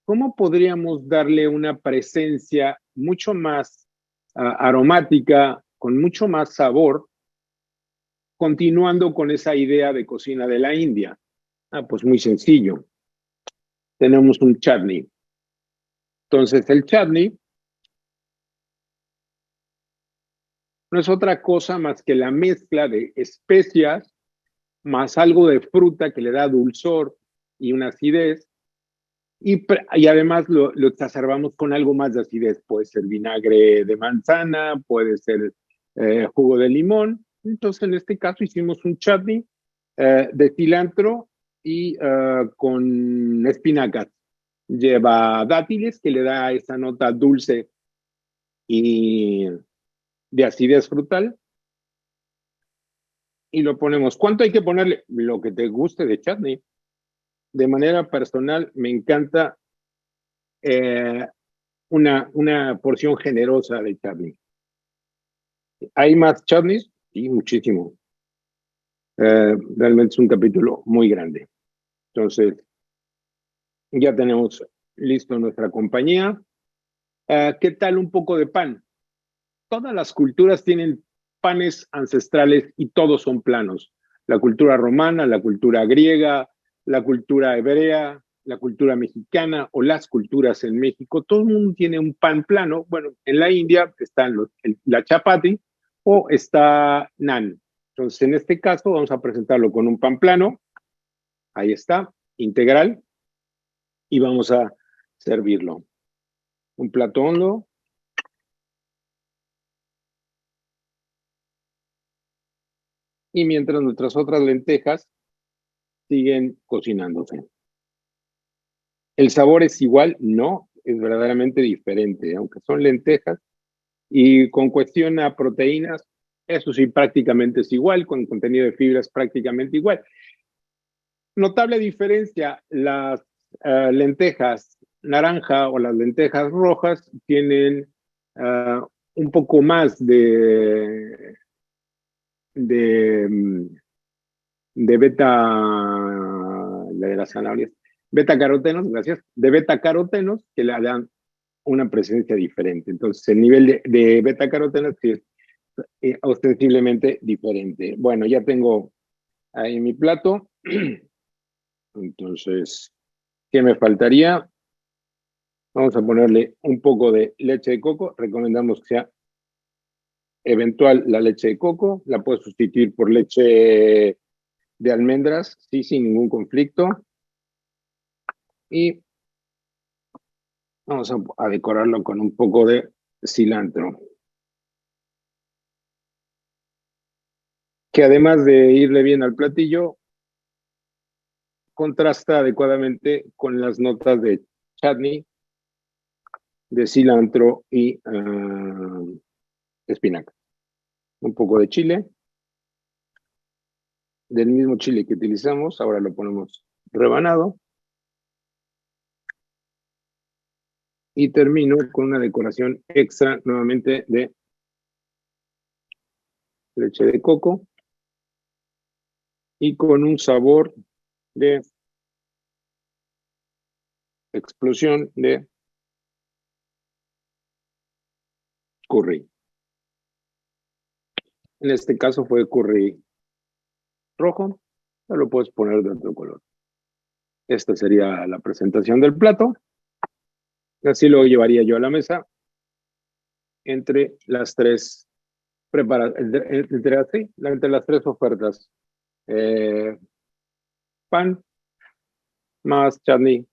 ¿Cómo podríamos darle una presencia mucho más aromática, con mucho más sabor, continuando con esa idea de cocina de la India? Pues muy sencillo. Tenemos un chutney. Entonces, el chutney no es otra cosa más que la mezcla de especias más algo de fruta que le da dulzor y una acidez. Y además lo exacerbamos con algo más de acidez. Puede ser vinagre de manzana, puede ser jugo de limón. Entonces, en este caso hicimos un chutney de cilantro y con espinacas. Lleva dátiles, que le da esa nota dulce y de acidez frutal. Y lo ponemos. ¿Cuánto hay que ponerle? Lo que te guste de chutney. De manera personal, me encanta una porción generosa de chutney. ¿Hay más chutneys? Sí, muchísimo. Realmente es un capítulo muy grande. Entonces, ya tenemos listo nuestra compañía. ¿Qué tal un poco de pan? Todas las culturas tienen panes ancestrales y todos son planos. La cultura romana, la cultura griega, la cultura hebrea, la cultura mexicana o las culturas en México, todo el mundo tiene un pan plano. Bueno, en la India están la chapati o está naan. Entonces, en este caso, vamos a presentarlo con un pan plano. Ahí está, integral. Y vamos a servirlo. Un plato hondo. Y mientras nuestras otras lentejas siguen cocinándose. ¿El sabor es igual? No, es verdaderamente diferente, aunque son lentejas. Y con cuestión a proteínas, eso sí, prácticamente es igual, con contenido de fibras prácticamente igual. Notable diferencia, las lentejas naranja o las lentejas rojas tienen un poco más de de las zanahorias, beta carotenos, gracias, de beta carotenos que le dan una presencia diferente. Entonces, el nivel de beta carotenos sí es ostensiblemente diferente. Bueno, ya tengo ahí mi plato. Entonces, ¿qué me faltaría? Vamos a ponerle un poco de leche de coco. Recomendamos que sea eventual la leche de coco. La puedes sustituir por leche de almendras, sí, sin ningún conflicto. Y vamos a decorarlo con un poco de cilantro, que además de irle bien al platillo, contrasta adecuadamente con las notas de chutney, de cilantro y espinaca. Un poco de chile, del mismo chile que utilizamos, ahora lo ponemos rebanado. Y termino con una decoración extra nuevamente de leche de coco y con un sabor de explosión de curry. En este caso fue curry rojo, pero lo puedes poner de otro color. Esta sería la presentación del plato. Así lo llevaría yo a la mesa entre las tres entre las tres ofertas. Pan más chutney.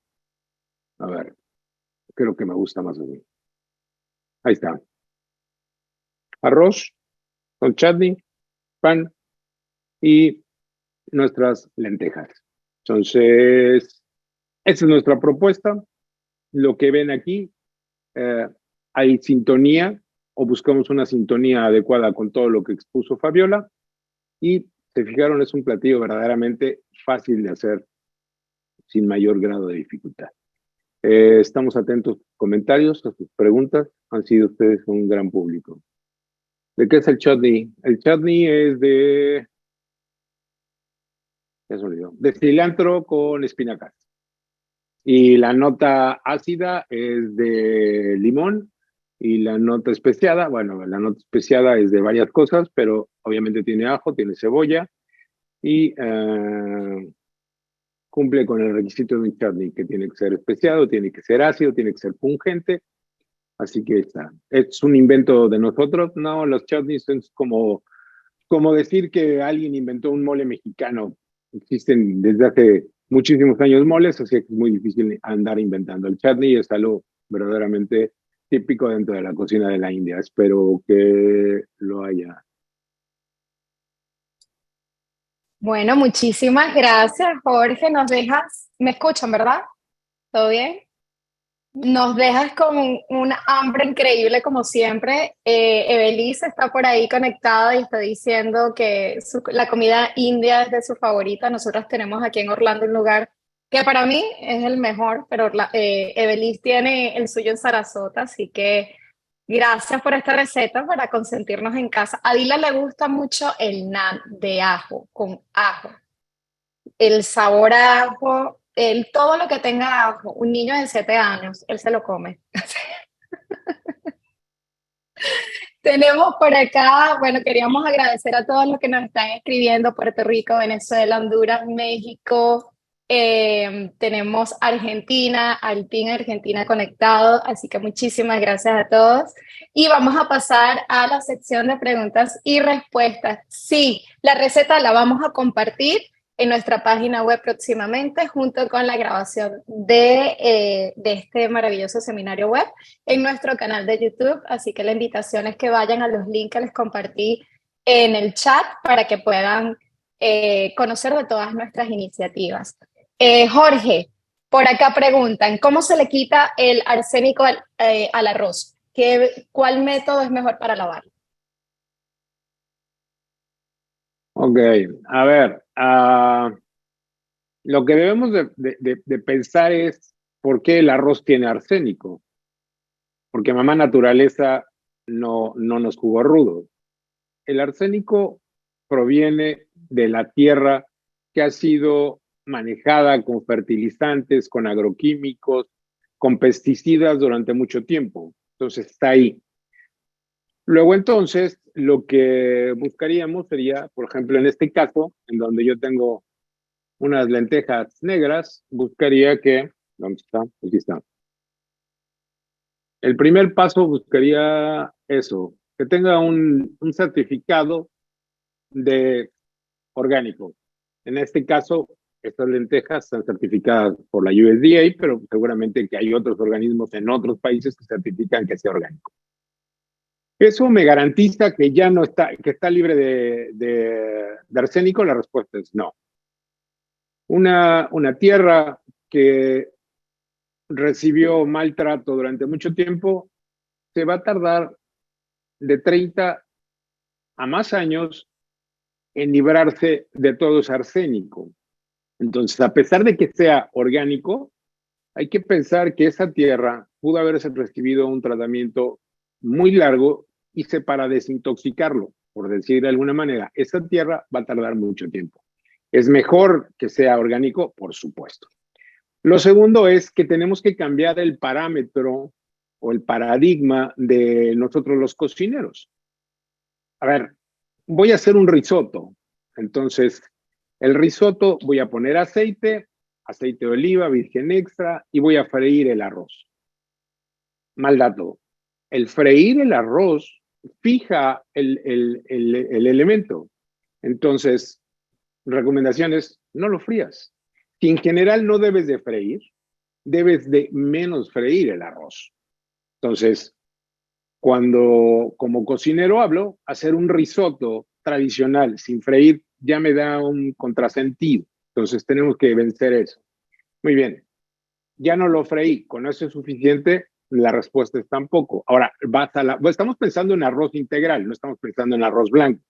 A ver, creo que me gusta más así. Ahí está. Arroz con chutney, pan y nuestras lentejas. Entonces, esa es nuestra propuesta. Lo que ven aquí, hay sintonía o buscamos una sintonía adecuada con todo lo que expuso Fabiola y se fijaron, es un platillo verdaderamente fácil de hacer sin mayor grado de dificultad. Estamos atentos a sus comentarios, a sus preguntas. Han sido ustedes un gran público. ¿De qué es el chutney? El chutney es de cilantro con espinacas. Y la nota ácida es de limón y la nota especiada, bueno, la nota especiada es de varias cosas, pero obviamente tiene ajo, tiene cebolla y cumple con el requisito de un chutney, que tiene que ser especiado, tiene que ser ácido, tiene que ser pungente. Así que está. Es un invento de nosotros. No, los chutneys es como decir que alguien inventó un mole mexicano. Existen desde hace muchísimos años moles, así que es muy difícil andar inventando. El chutney es algo verdaderamente típico dentro de la cocina de la India. Espero que lo haya. Bueno, muchísimas gracias, Jorge. Me escuchan, ¿verdad? ¿Todo bien? Nos dejas con un hambre increíble como siempre. Evelise está por ahí conectada y está diciendo que la comida india es de su favorita. Nosotros tenemos aquí en Orlando un lugar que para mí es el mejor, pero Evelise tiene el suyo en Sarasota, así que gracias por esta receta para consentirnos en casa. A Dila le gusta mucho el naan de ajo, con ajo. El sabor a ajo, todo lo que tenga ajo, un niño de 7 años, él se lo come. Tenemos por acá, bueno, queríamos agradecer a todos los que nos están escribiendo, Puerto Rico, Venezuela, Honduras, México, tenemos Argentina, Alpina Argentina conectado, así que muchísimas gracias a todos. Y vamos a pasar a la sección de preguntas y respuestas. Sí, la receta la vamos a compartir en nuestra página web próximamente, junto con la grabación de este maravilloso seminario web en nuestro canal de YouTube. Así que la invitación es que vayan a los links que les compartí en el chat para que puedan conocer de todas nuestras iniciativas. Jorge, por acá preguntan, ¿cómo se le quita el arsénico al arroz? ¿Cuál método es mejor para lavarlo? Ok, a ver, Lo que debemos de pensar es por qué el arroz tiene arsénico. Porque mamá naturaleza no nos jugó rudo. El arsénico proviene de la tierra que ha sido manejada con fertilizantes, con agroquímicos, con pesticidas durante mucho tiempo. Entonces está ahí. Luego entonces lo que buscaríamos sería, por ejemplo, en este caso, en donde yo tengo unas lentejas negras, buscaría que, ¿dónde está? Aquí está. El primer paso buscaría eso, que tenga un certificado de orgánico. En este caso, estas lentejas están certificadas por la USDA, pero seguramente que hay otros organismos en otros países que certifican que sea orgánico. ¿Eso me garantiza que ya no está, que está libre de arsénico? La respuesta es no. Una tierra que recibió maltrato durante mucho tiempo se va a tardar de 30 a más años en librarse de todo ese arsénico. Entonces, a pesar de que sea orgánico, hay que pensar que esa tierra pudo haberse recibido un tratamiento muy largo y para desintoxicarlo, por decir de alguna manera, esa tierra va a tardar mucho tiempo. ¿Es mejor que sea orgánico? Por supuesto. Lo segundo es que tenemos que cambiar el parámetro o el paradigma de nosotros los cocineros. A ver, voy a hacer un risotto. Entonces, el risotto voy a poner aceite de oliva, virgen extra, y voy a freír el arroz. Mal dato. El freír el arroz fija el elemento. Entonces, recomendaciones, no lo frías. Si en general no debes de freír, debes de menos freír el arroz. Entonces, cuando como cocinero hablo, hacer un risotto tradicional sin freír ya me da un contrasentido. Entonces tenemos que vencer eso. Muy bien, ya no lo freí, ¿con eso es suficiente? La respuesta es tampoco. Ahora, estamos pensando en arroz integral, no estamos pensando en arroz blanco.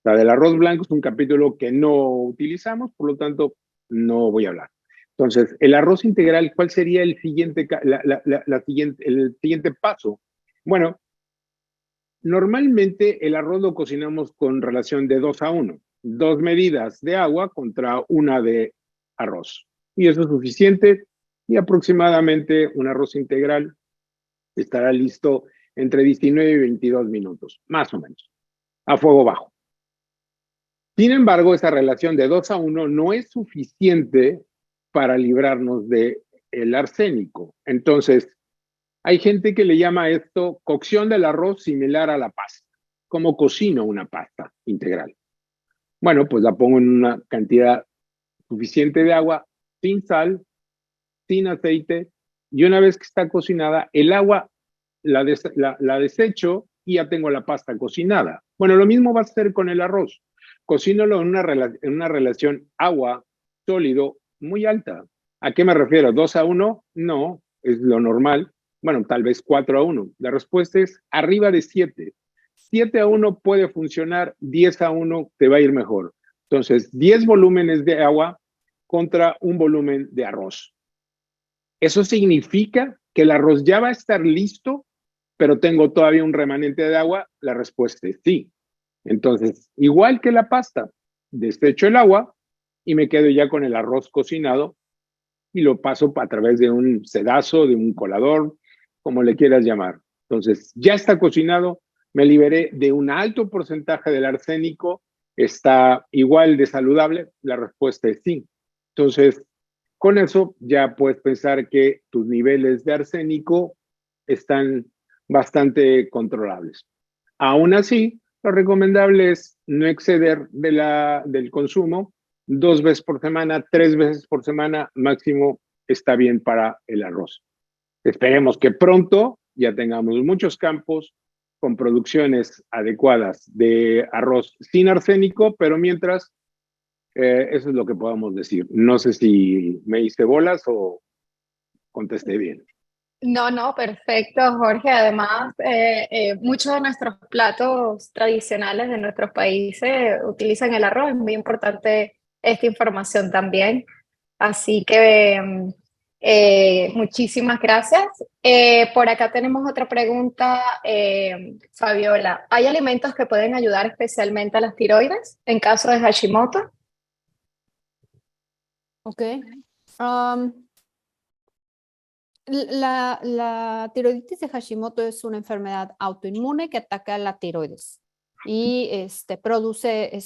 La del arroz blanco es un capítulo que no utilizamos, por lo tanto, no voy a hablar. Entonces, el arroz integral, ¿cuál sería el siguiente paso? Bueno, normalmente el arroz lo cocinamos con relación de 2-1, 2 medidas de agua contra una de arroz. Y eso es suficiente y aproximadamente un arroz integral estará listo entre 19 y 22 minutos, más o menos, a fuego bajo. Sin embargo, esa relación de 2-1 no es suficiente para librarnos del arsénico. Entonces, hay gente que le llama esto cocción del arroz similar a la pasta. ¿Cómo cocino una pasta integral? Bueno, pues la pongo en una cantidad suficiente de agua, sin sal, sin aceite, y una vez que está cocinada, el agua la desecho y ya tengo la pasta cocinada. Bueno, lo mismo va a ser con el arroz. Cocínalo en una relación agua sólido muy alta. ¿A qué me refiero? ¿2-1? No, es lo normal. Bueno, tal vez 4-1. La respuesta es arriba de 7. 7-1 puede funcionar, 10-1 te va a ir mejor. Entonces, 10 volúmenes de agua contra un volumen de arroz. ¿Eso significa que el arroz ya va a estar listo, pero tengo todavía un remanente de agua? La respuesta es sí. Entonces, igual que la pasta, desecho el agua y me quedo ya con el arroz cocinado y lo paso a través de un sedazo, de un colador, como le quieras llamar. Entonces, ya está cocinado, me liberé de un alto porcentaje del arsénico, está igual de saludable. La respuesta es sí. Entonces, con eso ya puedes pensar que tus niveles de arsénico están bastante controlables. Aún así, lo recomendable es no exceder del consumo 2 veces por semana, 3 veces por semana, máximo está bien para el arroz. Esperemos que pronto ya tengamos muchos campos con producciones adecuadas de arroz sin arsénico, pero mientras, eso es lo que podamos decir. No sé si me hice bolas o contesté bien. No, perfecto, Jorge. Además, muchos de nuestros platos tradicionales de nuestros países utilizan el arroz. Es muy importante esta información también. Así que muchísimas gracias. Por acá tenemos otra pregunta, Fabiola. ¿Hay alimentos que pueden ayudar especialmente a las tiroides en caso de Hashimoto? Ok. La tiroiditis de Hashimoto es una enfermedad autoinmune que ataca la tiroides y es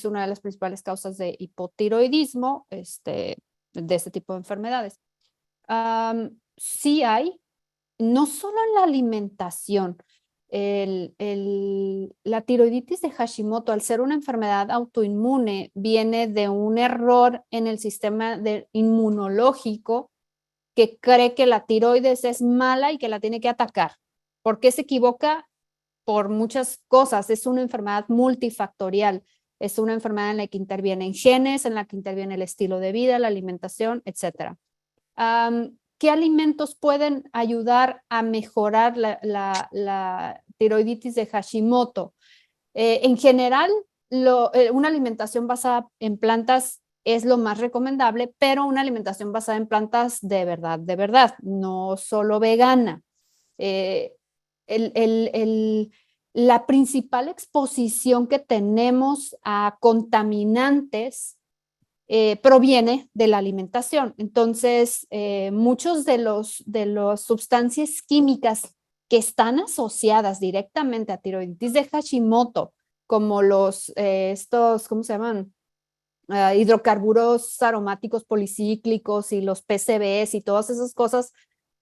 una de las principales causas de hipotiroidismo de este tipo de enfermedades. Sí hay, no solo en la alimentación, la tiroiditis de Hashimoto, al ser una enfermedad autoinmune, viene de un error en el sistema inmunológico que cree que la tiroides es mala y que la tiene que atacar. ¿Por qué se equivoca? Por muchas cosas. Es una enfermedad multifactorial. Es una enfermedad en la que intervienen genes, en la que interviene el estilo de vida, la alimentación, etc. ¿Qué alimentos pueden ayudar a mejorar la tiroiditis de Hashimoto? En general, una alimentación basada en plantas es lo más recomendable, pero una alimentación basada en plantas de verdad, no solo vegana. Eh, el, el, el, la principal exposición que tenemos a contaminantes proviene de la alimentación. Entonces, muchos de las sustancias químicas que están asociadas directamente a tiroiditis de Hashimoto, como estos, ¿cómo se llaman? Hidrocarburos aromáticos policíclicos y los PCBs y todas esas cosas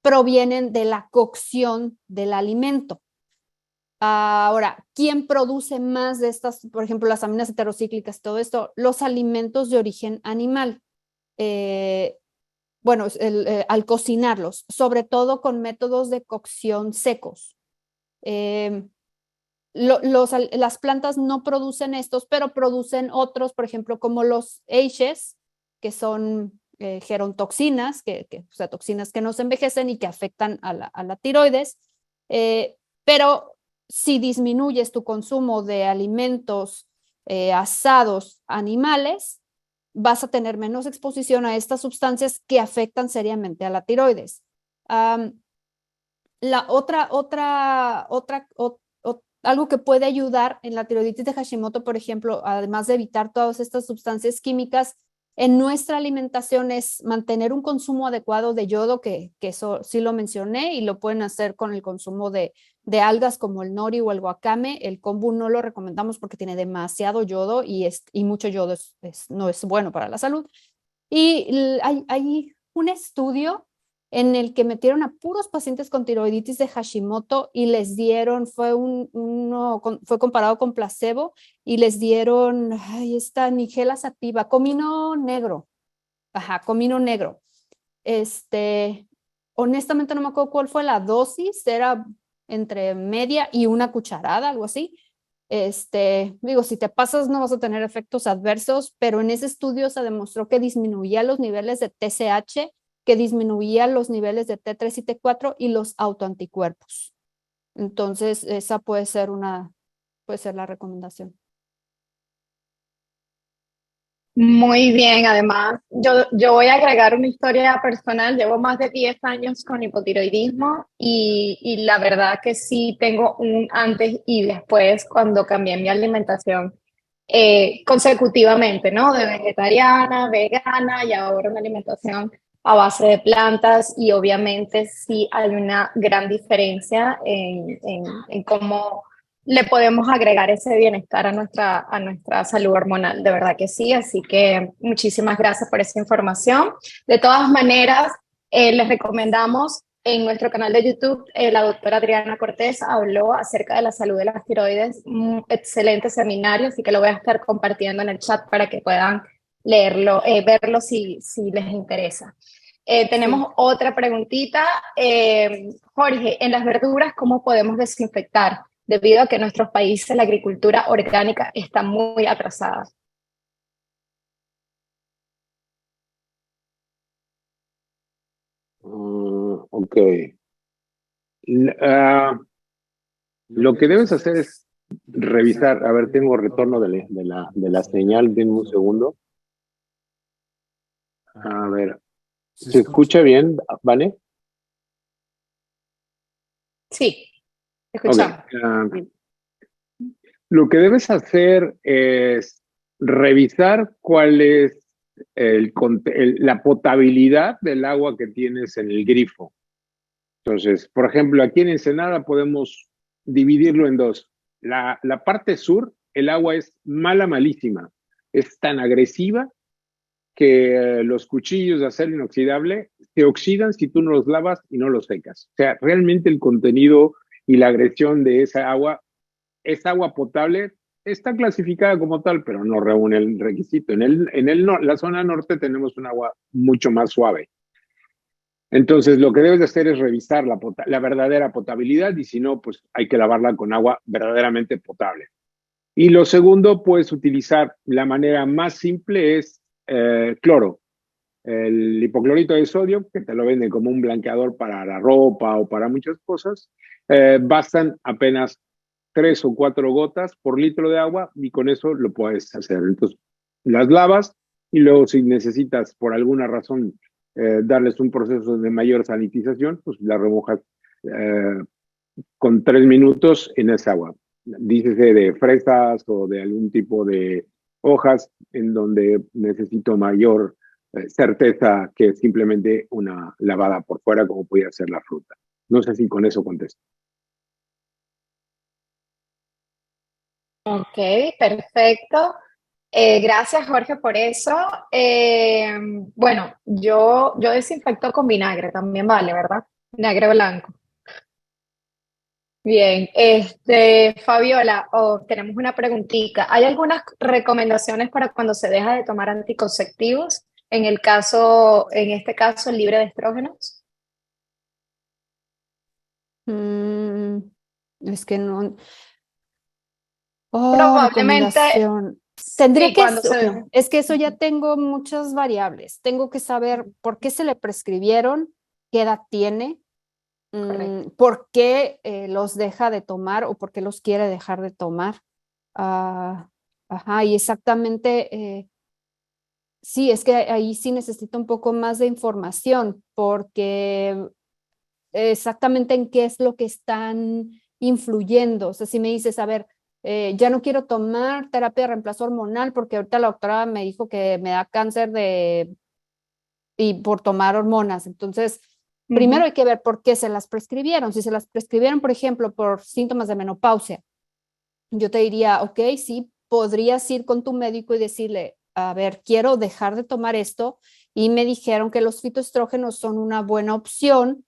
provienen de la cocción del alimento. Ahora, ¿quién produce más de estas, por ejemplo, las aminas heterocíclicas, todo esto? Los alimentos de origen animal. Bueno, al cocinarlos, sobre todo con métodos de cocción secos. Las plantas no producen estos, pero producen otros, por ejemplo, como los ACEs, que son gerontoxinas, o sea, toxinas que no se envejecen y que afectan a la tiroides. Pero si disminuyes tu consumo de alimentos asados animales, vas a tener menos exposición a estas sustancias que afectan seriamente a la tiroides. Algo que puede ayudar en la tiroiditis de Hashimoto, por ejemplo, además de evitar todas estas sustancias químicas, en nuestra alimentación es mantener un consumo adecuado de yodo, que eso sí lo mencioné, y lo pueden hacer con el consumo de algas como el nori o el wakame. El kombu no lo recomendamos porque tiene demasiado yodo y mucho yodo no es bueno para la salud. Y hay un estudio en el que metieron a puros pacientes con tiroiditis de Hashimoto y les dieron, fue comparado con placebo, y les dieron esta nigella sativa, comino negro. Comino negro. Honestamente no me acuerdo cuál fue la dosis, era entre media y una cucharada, algo así. Digo, si te pasas no vas a tener efectos adversos, pero en ese estudio se demostró que disminuía los niveles de TSH, que disminuía los niveles de T3 y T4 y los autoanticuerpos. Entonces, esa puede ser la recomendación. Muy bien, además, yo voy a agregar una historia personal. Llevo más de 10 años con hipotiroidismo y la verdad que sí tengo un antes y después cuando cambié mi alimentación consecutivamente, ¿no? De vegetariana, vegana y ahora una alimentación a base de plantas y obviamente sí hay una gran diferencia en cómo le podemos agregar ese bienestar a nuestra salud hormonal, de verdad que sí, así que muchísimas gracias por esa información. De todas maneras, les recomendamos en nuestro canal de YouTube, la doctora Adriana Cortés habló acerca de la salud de las tiroides, un excelente seminario, así que lo voy a estar compartiendo en el chat para que puedan leerlo, verlo si les interesa. Tenemos otra preguntita. Jorge, en las verduras, ¿cómo podemos desinfectar? Debido a que en nuestros países la agricultura orgánica está muy atrasada. Ok. Lo que debes hacer es revisar. A ver, tengo retorno de la señal. Denme un segundo. A ver, ¿Se escucha bien, Vane? Sí, Ok. escuchamos. Lo que debes hacer es revisar cuál es la potabilidad del agua que tienes en el grifo. Entonces, por ejemplo, aquí en Ensenada podemos dividirlo en dos. La parte sur, el agua es malísima. Es tan agresiva que los cuchillos de acero inoxidable se oxidan si tú no los lavas y no los secas. O sea, realmente el contenido y la agresión de esa agua es agua potable, está clasificada como tal, pero no reúne el requisito. La zona norte tenemos un agua mucho más suave. Entonces, lo que debes de hacer es revisar la verdadera potabilidad y si no, pues hay que lavarla con agua verdaderamente potable. Y lo segundo, puedes utilizar la manera más simple es cloro. El hipoclorito de sodio, que te lo venden como un blanqueador para la ropa o para muchas cosas, bastan apenas 3 o 4 gotas por litro de agua y con eso lo puedes hacer. Entonces, las lavas y luego si necesitas por alguna razón darles un proceso de mayor sanitización, pues la remojas eh, con 3 minutos en esa agua. Dícese de fresas o de algún tipo de hojas en donde necesito mayor certeza que simplemente una lavada por fuera como puede ser la fruta. No sé si con eso contesto. Ok, perfecto. Gracias, Jorge, por eso. Bueno, yo desinfecto con vinagre, también vale, ¿verdad? Vinagre blanco. Bien, Fabiola, tenemos una preguntita. ¿Hay algunas recomendaciones para cuando se deja de tomar anticonceptivos? En este caso, el libre de estrógenos. Mm, es que no. Oh, Probablemente recomendación. Tendría sí, que, cuando se... bueno, es que eso ya tengo muchas variables. Tengo que saber por qué se le prescribieron, qué edad tiene, Correcto. por qué los deja de tomar o por qué los quiere dejar de tomar. Ah, ajá, y exactamente, sí, es que ahí sí necesito un poco más de información porque exactamente en qué es lo que están influyendo. O sea, si me dices, a ver, ya no quiero tomar terapia de reemplazo hormonal porque ahorita la doctora me dijo que me da cáncer y por tomar hormonas. Entonces, Ujú. primero hay que ver por qué se las prescribieron. Si se las prescribieron, por ejemplo, por síntomas de menopausia, yo te diría, ok, sí, podrías ir con tu médico y decirle, a ver, quiero dejar de tomar esto y me dijeron que los fitoestrógenos son una buena opción,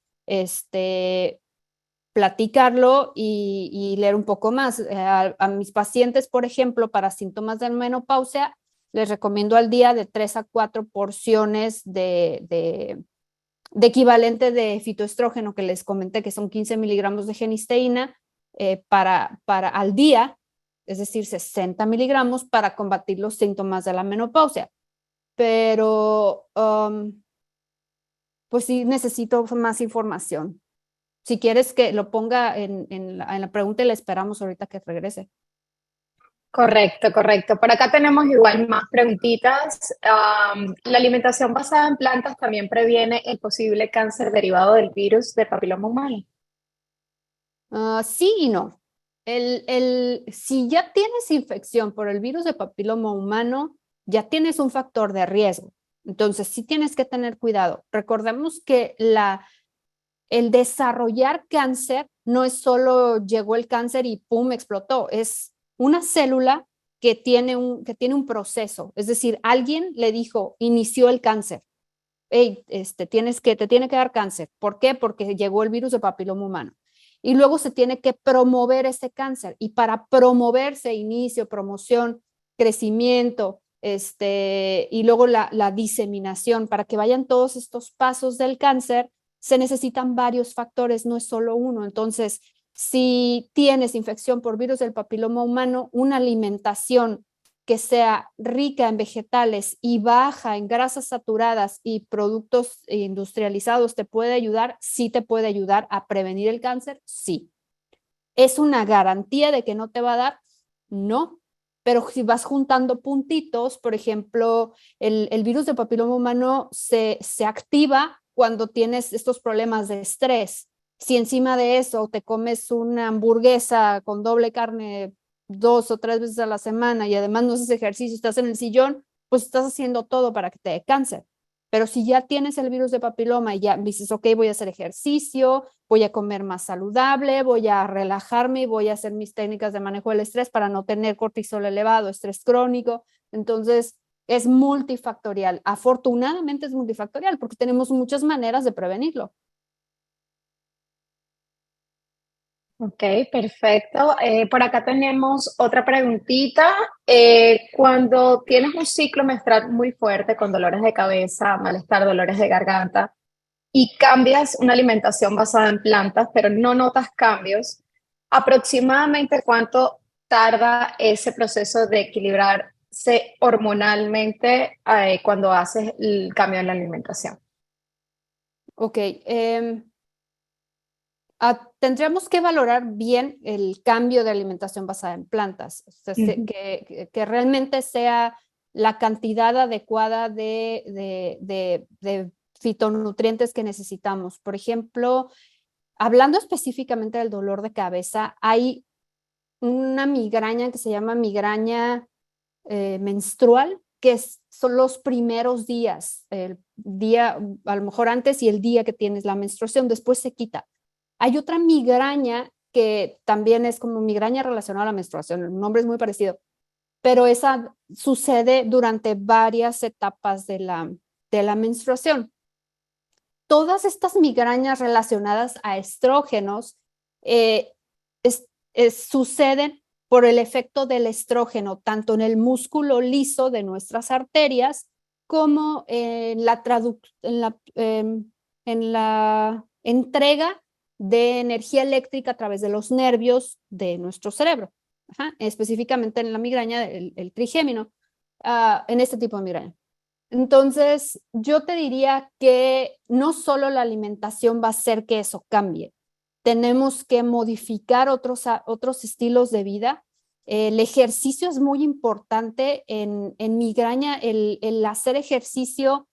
platicarlo y leer un poco más. A mis pacientes, por ejemplo, para síntomas de menopausia, les recomiendo al día de 3 a 4 porciones de equivalente de fitoestrógeno que les comenté, que son 15 miligramos de genisteína para al día, es decir, 60 miligramos para combatir los síntomas de la menopausia. Pero, pues sí necesito más información. Si quieres que lo ponga en la pregunta y le esperamos ahorita que regrese. Correcto, correcto. Por acá tenemos igual más preguntitas. ¿La alimentación basada en plantas también previene el posible cáncer derivado del virus de papiloma humano? Sí y no. Si ya tienes infección por el virus de papiloma humano, ya tienes un factor de riesgo. Entonces, sí tienes que tener cuidado. Recordemos que el desarrollar cáncer no es solo llegó el cáncer y pum, explotó. Es una célula que tiene un proceso. Es decir, alguien le dijo, inició el cáncer. Hey, te tiene que dar cáncer. ¿Por qué? Porque llegó el virus de papiloma humano. Y luego se tiene que promover ese cáncer. Y para promoverse, inicio, promoción, crecimiento, y luego la diseminación, para que vayan todos estos pasos del cáncer, se necesitan varios factores, no es solo uno. Entonces, si tienes infección por virus del papiloma humano, una alimentación que sea rica en vegetales y baja en grasas saturadas y productos industrializados te puede ayudar, sí te puede ayudar a prevenir el cáncer, sí. ¿Es una garantía de que no te va a dar? No, pero si vas juntando puntitos, por ejemplo, el virus de papiloma humano se activa cuando tienes estos problemas de estrés. Si encima de eso te comes una hamburguesa con doble carne 2 o 3 veces a la semana y además no haces ejercicio, estás en el sillón, pues estás haciendo todo para que te dé cáncer. Pero si ya tienes el virus de papiloma y ya dices, ok, voy a hacer ejercicio, voy a comer más saludable, voy a relajarme y voy a hacer mis técnicas de manejo del estrés para no tener cortisol elevado, estrés crónico. Entonces, es multifactorial. Afortunadamente es multifactorial porque tenemos muchas maneras de prevenirlo. Ok, perfecto. Por acá tenemos otra preguntita. Cuando tienes un ciclo menstrual muy fuerte con dolores de cabeza, malestar, dolores de garganta y cambias una alimentación basada en plantas, pero no notas cambios, ¿aproximadamente cuánto tarda ese proceso de equilibrarse hormonalmente cuando haces el cambio en la alimentación? Ok, tendríamos que valorar bien el cambio de alimentación basada en plantas, o sea, que realmente sea la cantidad adecuada de fitonutrientes que necesitamos. Por ejemplo, hablando específicamente del dolor de cabeza, hay una migraña que se llama migraña menstrual, que son los primeros días, el día, a lo mejor antes y el día que tienes la menstruación, después se quita. Hay otra migraña que también es como migraña relacionada a la menstruación, el nombre es muy parecido, pero esa sucede durante varias etapas de la menstruación. Todas estas migrañas relacionadas a estrógenos suceden por el efecto del estrógeno, tanto en el músculo liso de nuestras arterias como en la entrega de energía eléctrica a través de los nervios de nuestro cerebro. Específicamente en la migraña, el trigémino, en este tipo de migraña. Entonces, yo te diría que no solo la alimentación va a hacer que eso cambie, tenemos que modificar otros estilos de vida. El ejercicio es muy importante en migraña, el hacer ejercicio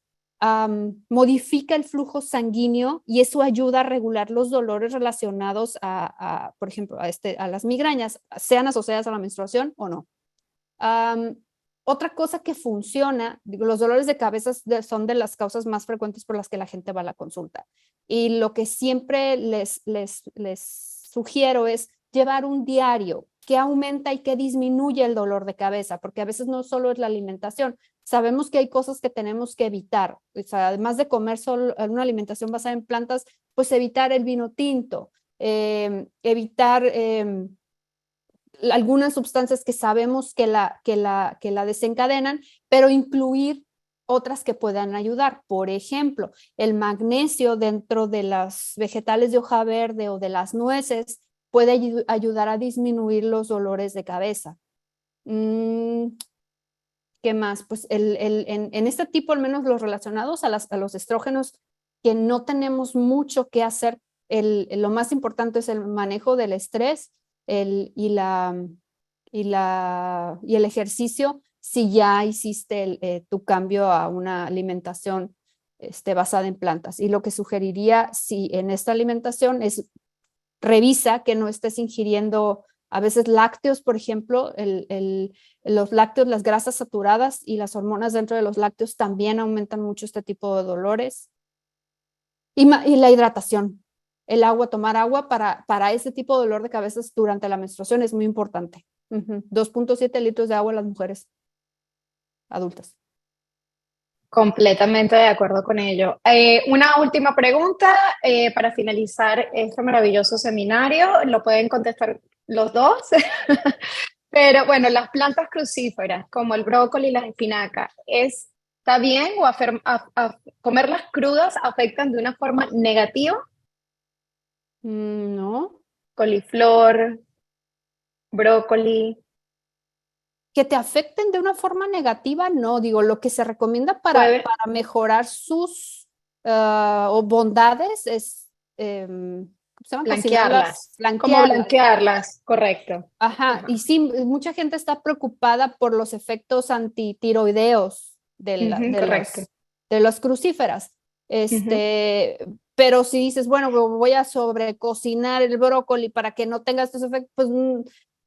modifica el flujo sanguíneo y eso ayuda a regular los dolores relacionados por ejemplo, a las migrañas, sean asociadas a la menstruación o no. Otra cosa que funciona, digo, los dolores de cabeza son de las causas más frecuentes por las que la gente va a la consulta. Y lo que siempre les sugiero es llevar un diario que aumenta y que disminuye el dolor de cabeza, porque a veces no solo es la alimentación. Sabemos que hay cosas que tenemos que evitar. O sea, además de comer solo una alimentación basada en plantas, pues evitar el vino tinto, evitar algunas sustancias que sabemos que la desencadenan, pero incluir otras que puedan ayudar. Por ejemplo, el magnesio dentro de las vegetales de hoja verde o de las nueces puede ayudar a disminuir los dolores de cabeza. ¿Qué más? Pues en este tipo, al menos los relacionados a los estrógenos, que no tenemos mucho que hacer, lo más importante es el manejo del estrés y el ejercicio, si ya hiciste tu cambio a una alimentación basada en plantas. Y lo que sugeriría, si en esta alimentación es, revisa que no estés ingiriendo a veces lácteos, por ejemplo, los lácteos, las grasas saturadas y las hormonas dentro de los lácteos también aumentan mucho este tipo de dolores. Y la hidratación. El agua, tomar agua para ese tipo de dolor de cabeza durante la menstruación es muy importante. 2.7 litros de agua a las mujeres adultas. Completamente de acuerdo con ello. Una última pregunta para finalizar este maravilloso seminario. Lo pueden contestar los dos. Pero bueno, las plantas crucíferas como el brócoli y las espinacas, ¿está bien o comerlas crudas afectan de una forma negativa? No. Coliflor, brócoli. Que te afecten de una forma negativa, no. Digo, lo que se recomienda para mejorar sus bondades es se llaman? Blanquearlas. Como Blanquearlas. blanquearlas, correcto. Ajá, Ajá. y sí, mucha gente está preocupada por los efectos antitiroideos Correcto. de las crucíferas. Pero si dices, bueno, voy a sobrecocinar el brócoli para que no tenga estos efectos, pues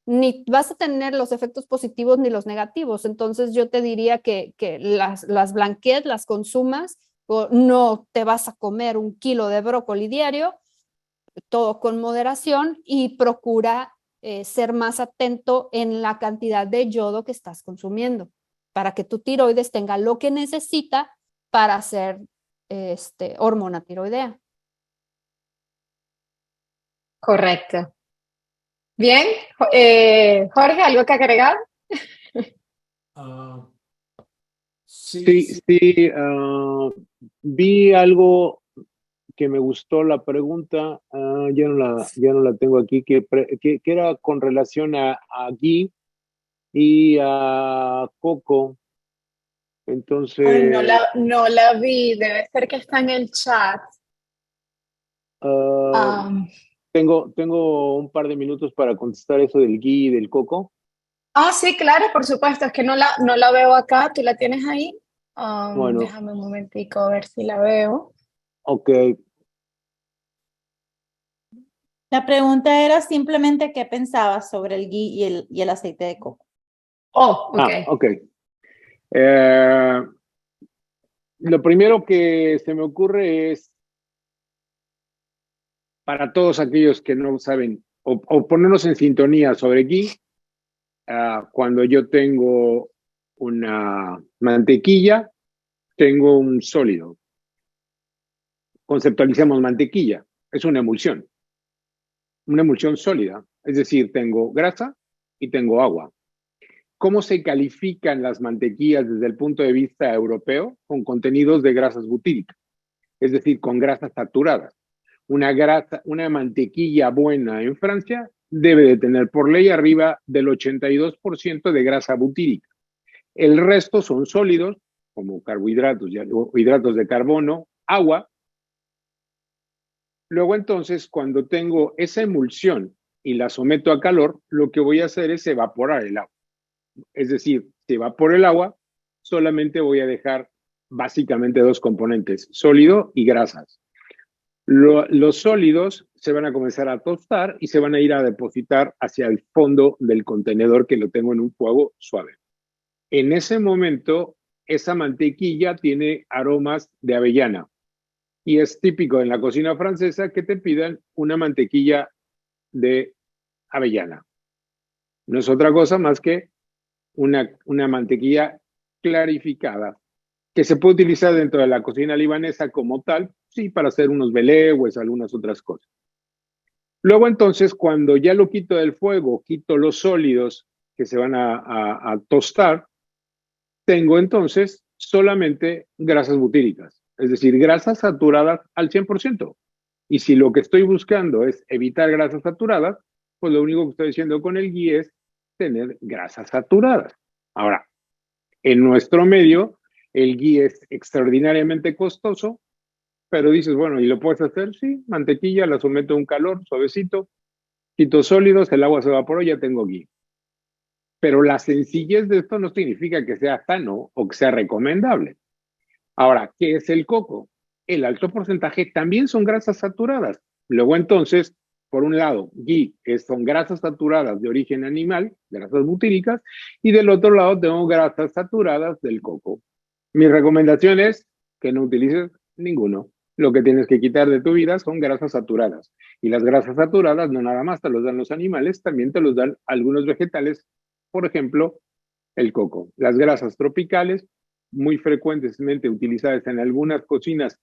ni vas a tener los efectos positivos ni los negativos. Entonces yo te diría que las blanquees, las consumas, o no te vas a comer 1 kilo de brócoli diario, todo con moderación, y procura ser más atento en la cantidad de yodo que estás consumiendo para que tu tiroides tenga lo que necesita para hacer hormona tiroidea. Correcto. Bien, Jorge, ¿algo que agregar? Sí, vi algo que me gustó la pregunta, ya no la tengo aquí, que era con relación a ghee y a coco. Entonces, Ay, no la vi, debe ser que está en el chat. tengo un par de minutos para contestar eso del ghee y del coco. Sí, claro, por supuesto, es que no la veo acá, ¿tú la tienes ahí? Bueno, Déjame un momentico a ver si la veo. ok. La pregunta era simplemente qué pensabas sobre el ghee y el aceite de coco. Ok. Ok. Lo primero que se me ocurre es, para todos aquellos que no saben, o ponernos en sintonía sobre ghee, cuando yo tengo una mantequilla, tengo un sólido. Conceptualicemos mantequilla, es una emulsión sólida, es decir, tengo grasa y tengo agua. ¿Cómo se califican las mantequillas desde el punto de vista europeo? Con contenidos de grasas butílicas, es decir, con grasas saturadas. Una mantequilla buena en Francia debe de tener por ley arriba del 82% de grasa butírica. El resto son sólidos, como carbohidratos, hidratos de carbono, agua. Luego entonces, cuando tengo esa emulsión y la someto a calor, lo que voy a hacer es evaporar el agua. Es decir, si evaporo el agua, solamente voy a dejar básicamente 2 componentes, sólido y grasas. Los sólidos se van a comenzar a tostar y se van a ir a depositar hacia el fondo del contenedor, que lo tengo en un fuego suave. En ese momento, esa mantequilla tiene aromas de avellana. Y es típico en la cocina francesa que te pidan una mantequilla de avellana. No es otra cosa más que una mantequilla clarificada, que se puede utilizar dentro de la cocina libanesa como tal, sí, para hacer unos belehues, algunas otras cosas. Luego entonces, cuando ya lo quito del fuego, quito los sólidos que se van a tostar, tengo entonces solamente grasas butíricas, es decir, grasas saturadas al 100%. Y si lo que estoy buscando es evitar grasas saturadas, pues lo único que estoy haciendo con el ghee es tener grasas saturadas. Ahora, en nuestro medio, el ghee es extraordinariamente costoso, pero dices, bueno, ¿y lo puedes hacer? Sí, mantequilla, la someto a un calor suavecito, quito sólidos, el agua se evaporó, ya tengo ghee. Pero la sencillez de esto no significa que sea sano o que sea recomendable. Ahora, ¿qué es el coco? El alto porcentaje también son grasas saturadas. Luego entonces, por un lado, ghee, que son grasas saturadas de origen animal, grasas butíricas, y del otro lado tengo grasas saturadas del coco. Mi recomendación es que no utilices ninguno. Lo que tienes que quitar de tu vida son grasas saturadas. Y las grasas saturadas no nada más te los dan los animales, también te los dan algunos vegetales, por ejemplo, el coco. Las grasas tropicales, muy frecuentemente utilizadas en algunas cocinas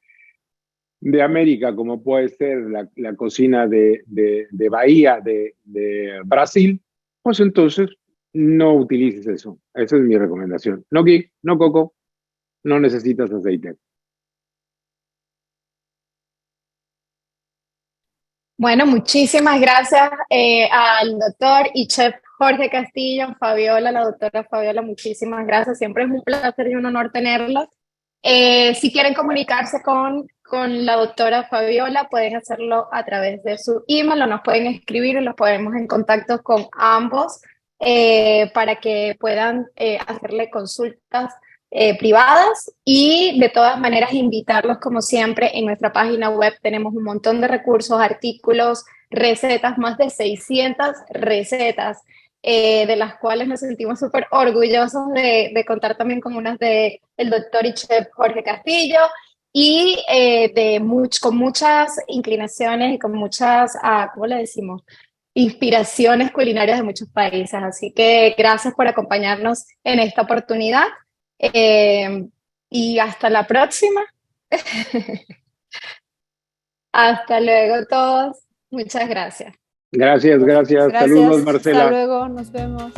de América, como puede ser la cocina de Bahía de Brasil, pues entonces no utilices eso. Esa es mi recomendación. No ghee, no coco, no necesitas aceite. Bueno, muchísimas gracias al doctor y chef Jorge Castillo, Fabiola, la doctora Fabiola, muchísimas gracias. Siempre es un placer y un honor tenerlos. Si quieren comunicarse con con la doctora Fabiola, pueden hacerlo a través de su email o nos pueden escribir y los ponemos en contacto con ambos para que puedan hacerle consultas privadas y de todas maneras invitarlos como siempre en nuestra página web tenemos un montón de recursos, artículos, recetas, más de 600 recetas de las cuales nos sentimos súper orgullosos de contar también con unas del doctor y chef Jorge Castillo y con muchas inclinaciones y con muchas, ¿cómo le decimos? Inspiraciones culinarias de muchos países. Así que gracias por acompañarnos en esta oportunidad. Y hasta la próxima. Hasta luego todos. Muchas gracias. Gracias. Gracias. Saludos, Marcela. Hasta luego, nos vemos.